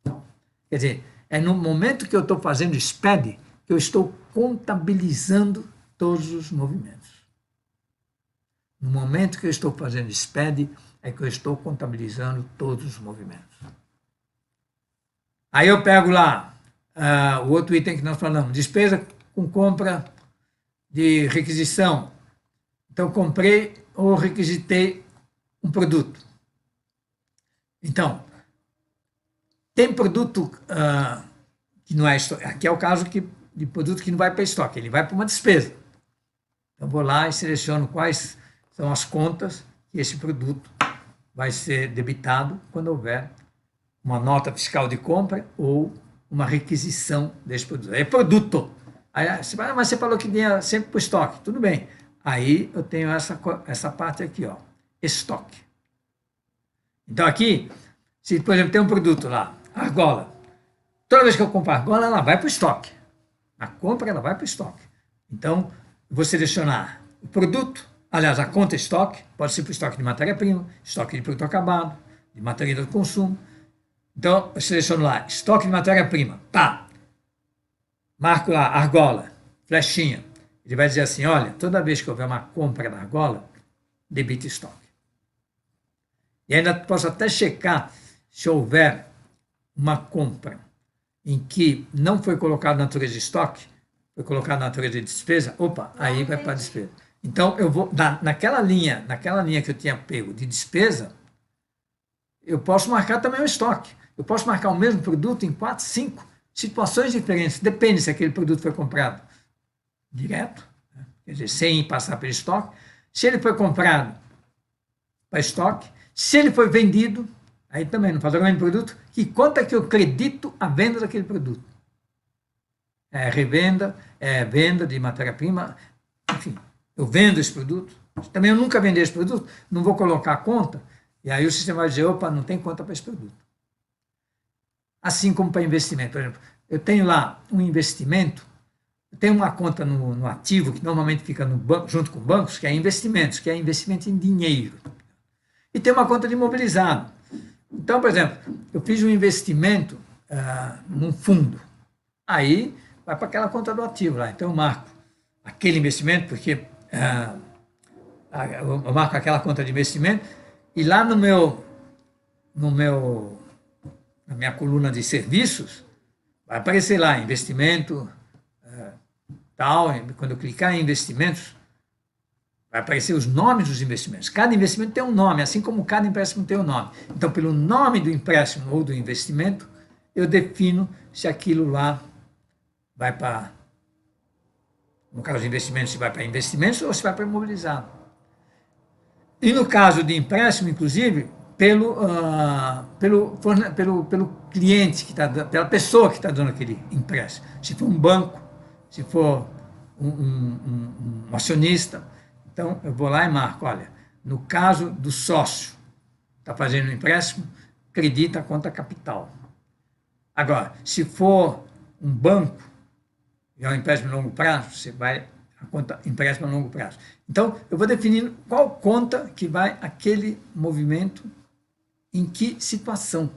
Não. Quer dizer, é no momento que eu estou fazendo SPED que eu estou contabilizando todos os movimentos. No momento que eu estou fazendo SPED, é que eu estou contabilizando todos os movimentos. Aí eu pego lá o outro item que nós falamos, despesa com compra de requisição. Então, comprei ou requisitei um produto. Então, tem produto que não é estoque. Aqui é o caso de produto que não vai para estoque, ele vai para uma despesa. Então, vou lá e seleciono quais são as contas que esse produto vai ser debitado quando houver uma nota fiscal de compra ou uma requisição desse produto. É produto. Aí você fala, mas você falou que vinha sempre para o estoque. Tudo bem. Aí eu tenho essa parte aqui, ó, estoque. Então aqui, se por exemplo tem um produto lá, argola. Toda vez que eu compro argola, ela vai para o estoque. A compra, ela vai para o estoque. Então, eu vou selecionar o produto, aliás, a conta estoque, pode ser para o estoque de matéria-prima, estoque de produto acabado, de matéria de consumo. Então, eu seleciono lá, estoque de matéria-prima, pá. marco lá, argola, flechinha. Ele vai dizer assim, olha, toda vez que houver uma compra da argola, debite estoque. E ainda posso até checar se houver uma compra em que não foi colocado na natureza de estoque, foi colocado na natureza de despesa, opa, aí vai para a despesa. Então, eu vou, naquela linha que eu tinha pego de despesa, eu posso marcar também o estoque. Eu posso marcar o mesmo produto em 4, 5 situações diferentes. Depende se aquele produto foi comprado direto, né? Quer dizer, sem passar pelo estoque. Se ele foi comprado para estoque, se ele foi vendido, aí também, no faturamento de produto, que conta que eu acredito a venda daquele produto. É revenda, é venda de matéria-prima, enfim, eu vendo esse produto. Também eu nunca vendi esse produto, não vou colocar a conta, e aí o sistema vai dizer, opa, não tem conta para esse produto. Assim como para investimento. Por exemplo, eu tenho lá um investimento, eu tenho uma conta no ativo, que normalmente fica no banco, junto com bancos, que é investimentos, que é investimento em dinheiro. E tem uma conta de imobilizado. Então, por exemplo, eu fiz um investimento num fundo. Aí vai para aquela conta do ativo lá. Então eu marco aquele investimento, porque eu marco aquela conta de investimento, e lá na minha coluna de serviços, vai aparecer lá, investimento, tal, quando eu clicar em investimentos, vai aparecer os nomes dos investimentos. Cada investimento tem um nome, assim como cada empréstimo tem um nome. Então, pelo nome do empréstimo ou do investimento, eu defino se aquilo lá vai para, no caso de investimentos, se vai para investimentos ou se vai para imobilizado. E no caso de empréstimo, inclusive, pelo cliente, pela pessoa que está dando aquele empréstimo. Se for um banco, se for um acionista. Então, eu vou lá e marco, olha, no caso do sócio, está fazendo um empréstimo, acredita a conta capital. Agora, se for um banco, e é um empréstimo a longo prazo, você vai a conta empréstimo a longo prazo. Então, eu vou definindo qual conta que vai aquele movimento, em que situação.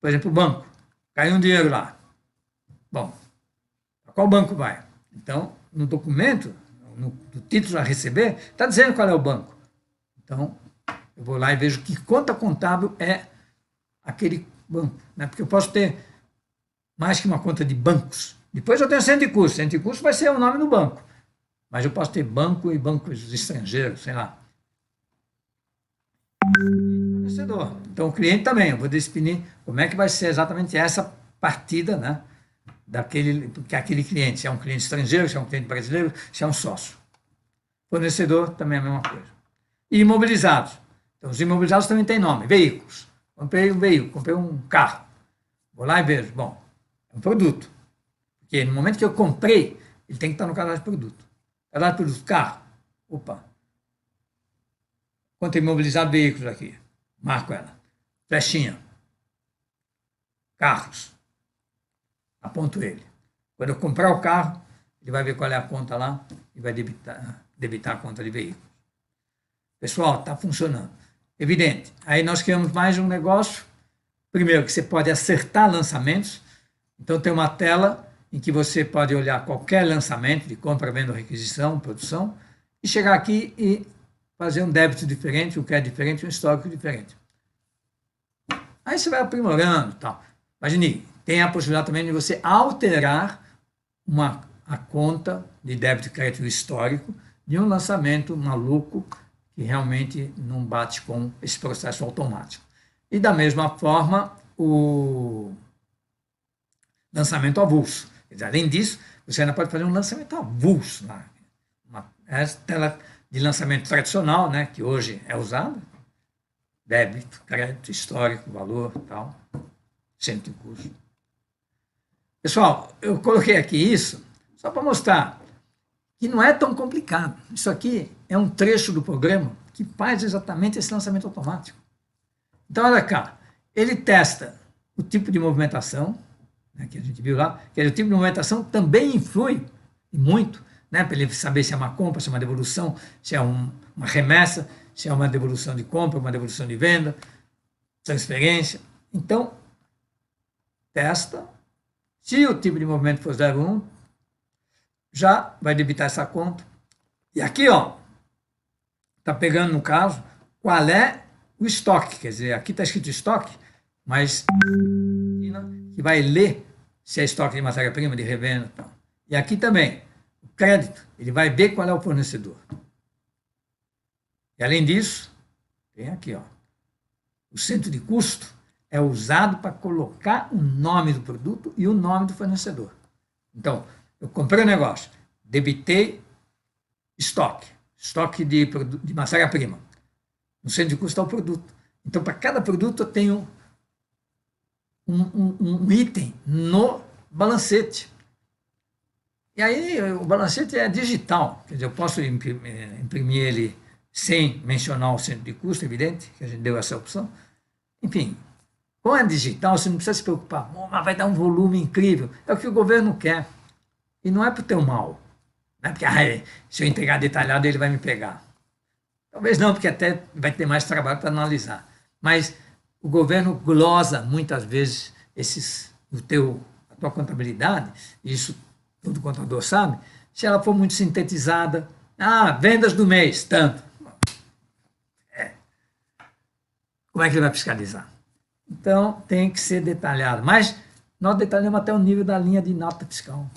Por exemplo, o banco, caiu um dinheiro lá. Bom, a qual banco vai? Então, no documento, no título a receber, está dizendo qual é o banco. Então, eu vou lá e vejo que conta contábil é aquele banco, né? Porque eu posso ter mais que uma conta de bancos. Depois eu tenho centro de custo. Centro de custo vai ser o nome do banco. Mas eu posso ter banco e bancos estrangeiros, sei lá. Fornecedor. Então, o cliente também. Eu vou definir como é que vai ser exatamente essa partida, né? Aquele cliente, se é um cliente estrangeiro, se é um cliente brasileiro, se é um sócio. Fornecedor também é a mesma coisa. E imobilizados. Então, os imobilizados também têm nome. Veículos. Comprei um veículo, comprei um carro. Vou lá e vejo. Bom, é um produto. Porque no momento que eu comprei, ele tem que estar no cadastro de produto. Cadastro de produto, carro. Opa. Quanto imobilizado veículos aqui? Marco ela. Flechinha. Carros. Aponto ele. Quando eu comprar o carro, ele vai ver qual é a conta lá e vai debitar a conta de veículo. Pessoal, está funcionando. Evidente. Aí nós criamos mais um negócio. Primeiro, que você pode acertar lançamentos. Então, tem uma tela em que você pode olhar qualquer lançamento de compra, venda, requisição, produção, e chegar aqui e fazer um débito diferente, um crédito diferente, um histórico diferente. Aí você vai aprimorando e tal. Imagine, tem a possibilidade também de você alterar a conta de débito e crédito histórico de um lançamento maluco que realmente não bate com esse processo automático. E da mesma forma, o lançamento avulso. Além disso, você ainda pode fazer um lançamento avulso. Essa tela de lançamento tradicional, né, que hoje é usada, débito, crédito, histórico, valor, tal, centro de custo. Pessoal, eu coloquei aqui isso só para mostrar que não é tão complicado. Isso aqui é um trecho do programa que faz exatamente esse lançamento automático. Então, olha cá, ele testa o tipo de movimentação, né, que a gente viu lá, que o tipo de movimentação também influi muito, né, para ele saber se é uma compra, se é uma devolução, se é uma remessa, se é uma devolução de compra, uma devolução de venda, transferência. Então, testa Se o tipo de movimento for 0,1, já vai debitar essa conta. E aqui, ó, está pegando, no caso, qual é o estoque. Quer dizer, aqui está escrito estoque, mas que vai ler se é estoque de matéria-prima, de revenda e tal. E aqui também, o crédito, ele vai ver qual é o fornecedor. E além disso, tem aqui, ó, o centro de custo é usado para colocar o nome do produto e o nome do fornecedor. Então, eu comprei um negócio, debitei estoque de matéria-prima. No centro de custo está o produto. Então, para cada produto, eu tenho um item no balancete. E aí, o balancete é digital, quer dizer, eu posso imprimir ele sem mencionar o centro de custo, evidente, que a gente deu essa opção. Enfim, como é digital, você não precisa se preocupar, mas vai dar um volume incrível. É o que o governo quer. E não é para o teu mal. Não é porque se eu entregar detalhado, ele vai me pegar. Talvez não, porque até vai ter mais trabalho para analisar. Mas o governo glosa muitas vezes a tua contabilidade, isso todo contador sabe, se ela for muito sintetizada, vendas do mês, tanto. Como é que ele vai fiscalizar? Então, tem que ser detalhado. Mas nós detalhamos até o nível da linha de nota fiscal,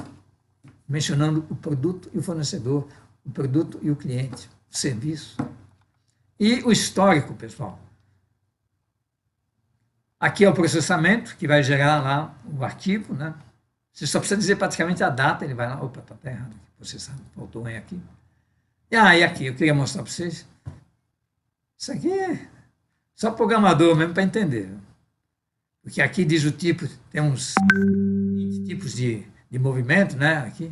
mencionando o produto e o fornecedor, o produto e o cliente, o serviço. E o histórico, pessoal. Aqui é o processamento, que vai gerar lá o arquivo, né? Você só precisa dizer praticamente a data, ele vai lá, opa, está até errado, processado, faltou um aqui. E aqui, eu queria mostrar para vocês. Isso aqui é só programador mesmo para entender. Porque aqui diz o tipo, tem uns 20 tipos de movimento, né? Aqui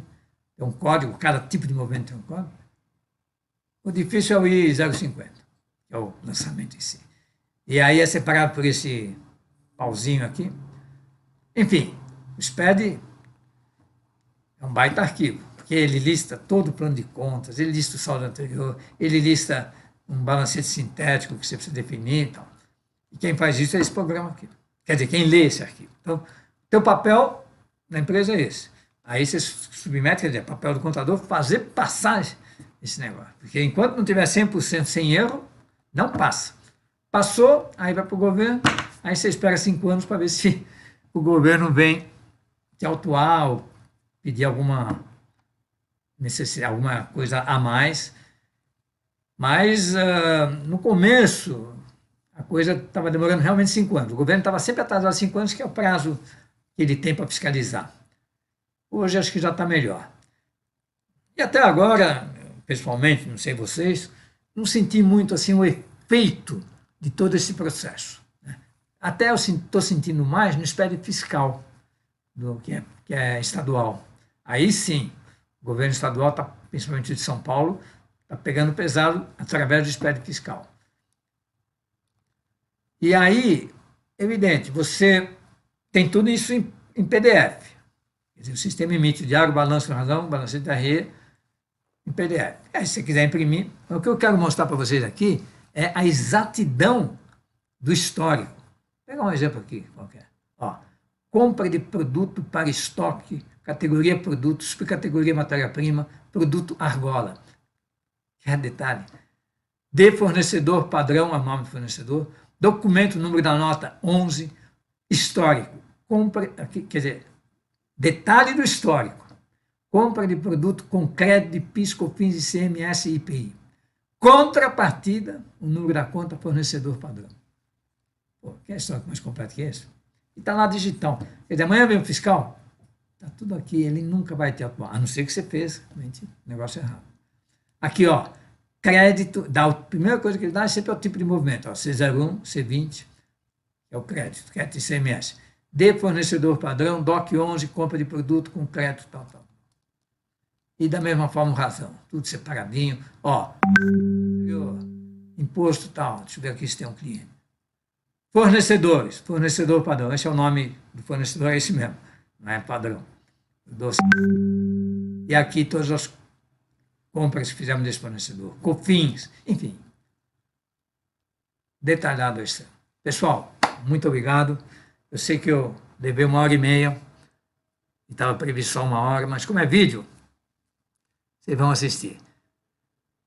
tem um código, cada tipo de movimento tem um código. O difícil é o I050, que é o lançamento em si. E aí é separado por esse pauzinho aqui. Enfim, o SPED é um baita arquivo, porque ele lista todo o plano de contas, ele lista o saldo anterior, ele lista um balancete sintético que você precisa definir e tal. E quem faz isso é esse programa aqui. Quer dizer, quem lê esse arquivo. Então, teu papel na empresa é esse. Aí você submete, quer dizer, papel do contador, fazer passar esse negócio. Porque enquanto não tiver 100% sem erro, não passa. Passou, aí vai para o governo, aí você espera 5 anos para ver se o governo vem te autuar ou pedir alguma necessidade, alguma coisa a mais. Mas, no começo, a coisa estava demorando realmente 5 anos. O governo estava sempre atrasado 5 anos, que é o prazo que ele tem para fiscalizar. Hoje acho que já está melhor. E até agora, pessoalmente, não sei vocês, não senti muito assim o efeito de todo esse processo. Até eu estou sentindo mais no SPED fiscal, que é estadual. Aí sim, o governo estadual, principalmente de São Paulo, está pegando pesado através do SPED fiscal. E aí, evidente, você tem tudo isso em PDF. Quer dizer, o sistema emite o diário, balanço, razão, balancete da RE em PDF. Aí, se você quiser imprimir, o que eu quero mostrar para vocês aqui é a exatidão do histórico. Vou pegar um exemplo aqui qualquer. Compra de produto para estoque, categoria produto, subcategoria matéria-prima, produto argola. Que é detalhe. De fornecedor padrão, a nome do fornecedor, documento, número da nota 11, histórico. Compra, aqui, quer dizer, detalhe do histórico. Compra de produto com crédito de PIS, COFINS, ICMS e IPI. Contrapartida, o número da conta fornecedor padrão. Pô, que histórico mais completo que esse? E está lá digital. Quer dizer, amanhã vem o fiscal, está tudo aqui, ele nunca vai te atuar, a não ser que você fez realmente negócio errado. Aqui, ó, crédito, a primeira coisa que ele dá é sempre o tipo de movimento, ó, C01, C20, é o crédito ICMS. De fornecedor padrão, DOC 11, compra de produto com crédito, tal. E da mesma forma, razão, tudo separadinho, ó, imposto tal, deixa eu ver aqui se tem um cliente. Fornecedores, fornecedor padrão, esse é o nome do fornecedor, é esse mesmo, não é padrão. E aqui todas as compras que fizemos desse fornecedor, COFINS, enfim. Detalhado isso. Pessoal, muito obrigado. Eu sei que eu levei 1h30, estava previsto só 1 hora, mas como é vídeo, vocês vão assistir.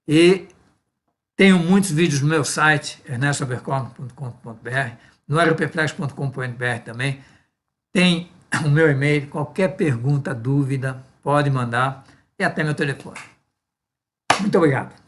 E tenho muitos vídeos no meu site, ernestoabercorn.com.br, no aeroperplex.com.br também. Tem o meu e-mail, qualquer pergunta, dúvida, pode mandar, e até meu telefone. Muito obrigado.